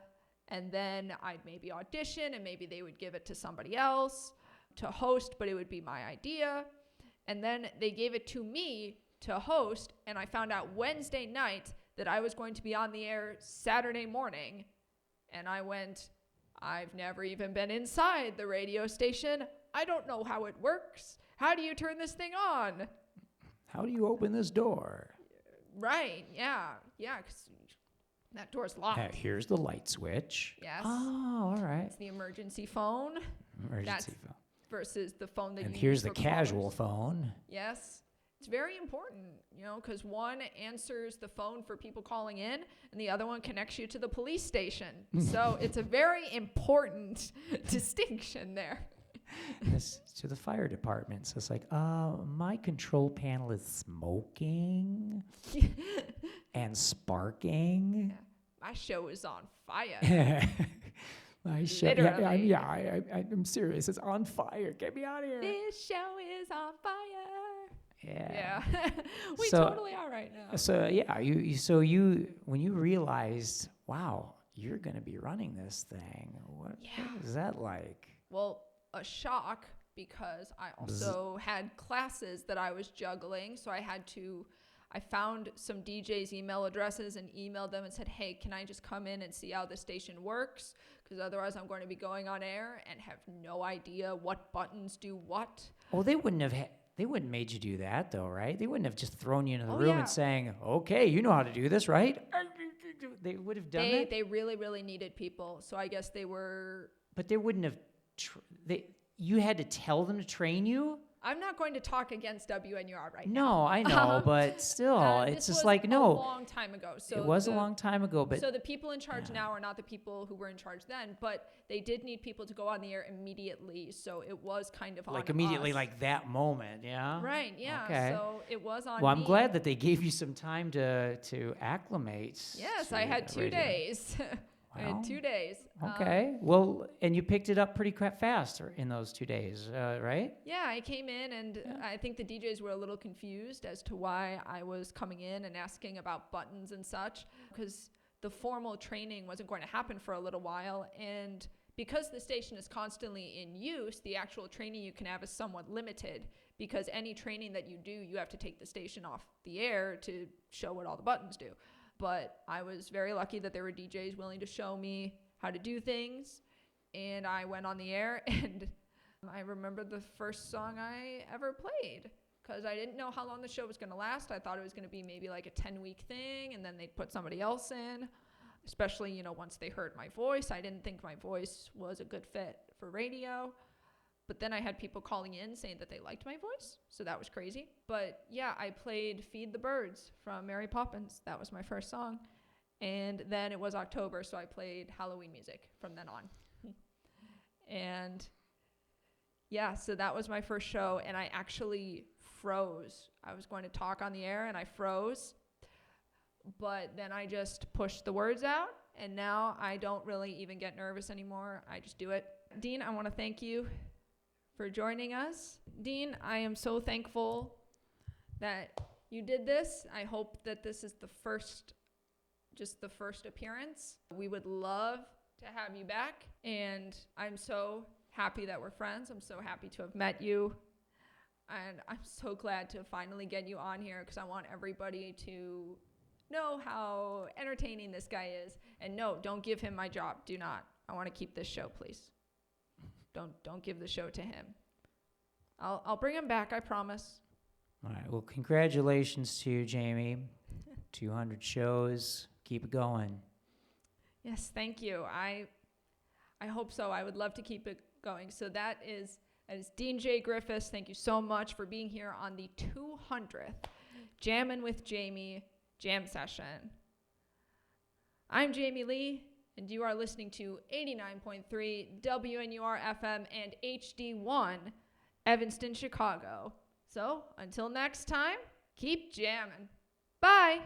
S1: and then I'd maybe audition, and maybe they would give it to somebody else to host, but it would be my idea. And then they gave it to me to host, and I found out Wednesday night that I was going to be on the air Saturday morning, and I went, I've never even been inside the radio station. I don't know how it works. How do you turn this thing on?
S2: How do you open this door?
S1: Right, yeah, because that door's locked.
S2: Here's the light switch.
S1: Yes.
S2: Oh, all right.
S1: It's the emergency phone.
S2: Emergency phone.
S1: Versus the phone that
S2: and
S1: you
S2: here's
S1: use
S2: the
S1: for
S2: casual
S1: callers.
S2: phone.
S1: Yes. It's very important, because one answers the phone for people calling in, and the other one connects you to the police station. So it's a very important distinction there.
S2: This to the fire department. So it's like, my control panel is smoking and sparking.
S1: Yeah. My show is on fire.
S2: My show,
S1: Literally.
S2: I'm serious. It's on fire. Get me out of here.
S1: This show is on fire.
S2: Yeah.
S1: We totally are right now.
S2: So you when you realized, wow, you're going to be running this thing. What is that like?
S1: Well, a shock, because I also had classes that I was juggling. So I found some DJs' email addresses and emailed them and said, hey, can I just come in and see how the station works? Because otherwise I'm going to be going on air and have no idea what buttons do what.
S2: Well, they wouldn't have made you do that, though, right? They wouldn't have just thrown you into the room
S1: yeah.
S2: and saying, okay, you know how to do this, right? They would have done that?
S1: They really, really needed people. So I guess they were...
S2: But they wouldn't have... you had to tell them to train you?
S1: I'm not going to talk against WNUR right now.
S2: No, I know, but still, it's just like, no.
S1: It was a long time ago. So
S2: it was a long time ago, but...
S1: So the people in charge now are not the people who were in charge then, but they did need people to go on the air immediately, so it was kind of on
S2: like immediately,
S1: us.
S2: like that moment, yeah?
S1: Right, yeah.
S2: Okay.
S1: So it was on
S2: Well,
S1: me.
S2: I'm glad that they gave you some time to acclimate.
S1: Yes,
S2: to
S1: I had 2
S2: radio.
S1: days. I
S2: Wow.
S1: had 2 days.
S2: Okay. Well, and you picked it up pretty fast in those 2 days, right?
S1: Yeah, I came in and I think the DJs were a little confused as to why I was coming in and asking about buttons and such, because the formal training wasn't going to happen for a little while. And because the station is constantly in use, the actual training you can have is somewhat limited, because any training that you do, you have to take the station off the air to show what all the buttons do. But I was very lucky that there were DJs willing to show me how to do things. And I went on the air, and I remember the first song I ever played, because I didn't know how long the show was going to last. I thought it was going to be maybe like a 10-week thing, and then they'd put somebody else in, especially, once they heard my voice. I didn't think my voice was a good fit for radio. But then I had people calling in saying that they liked my voice, so that was crazy. But yeah, I played Feed the Birds from Mary Poppins. That was my first song. And then it was October, so I played Halloween music from then on. And yeah, so that was my first show, and I actually froze. I was going to talk on the air, and I froze. But then I just pushed the words out, and now I don't really even get nervous anymore. I just do it. Dean, I want to thank you for joining us. Dean, I am so thankful that you did this. I hope that this is the first appearance. We would love to have you back, and I'm so happy that we're friends. I'm so happy to have met you, and I'm so glad to finally get you on here, because I want everybody to know how entertaining this guy is. And no, don't give him my job. Do not. I want to keep this show, please. Don't give the show to him. I'll bring him back, I promise.
S2: All right. Well, congratulations to you, Jamie. 200 shows. Keep it going.
S1: Yes, thank you. I hope so. I would love to keep it going. So that is Dean J. Griffiths. Thank you so much for being here on the 200th Jammin' with Jamie Jam Session. I'm Jamie Lee, and you are listening to 89.3 WNUR FM and HD1 Evanston, Chicago. So until next time, keep jamming. Bye.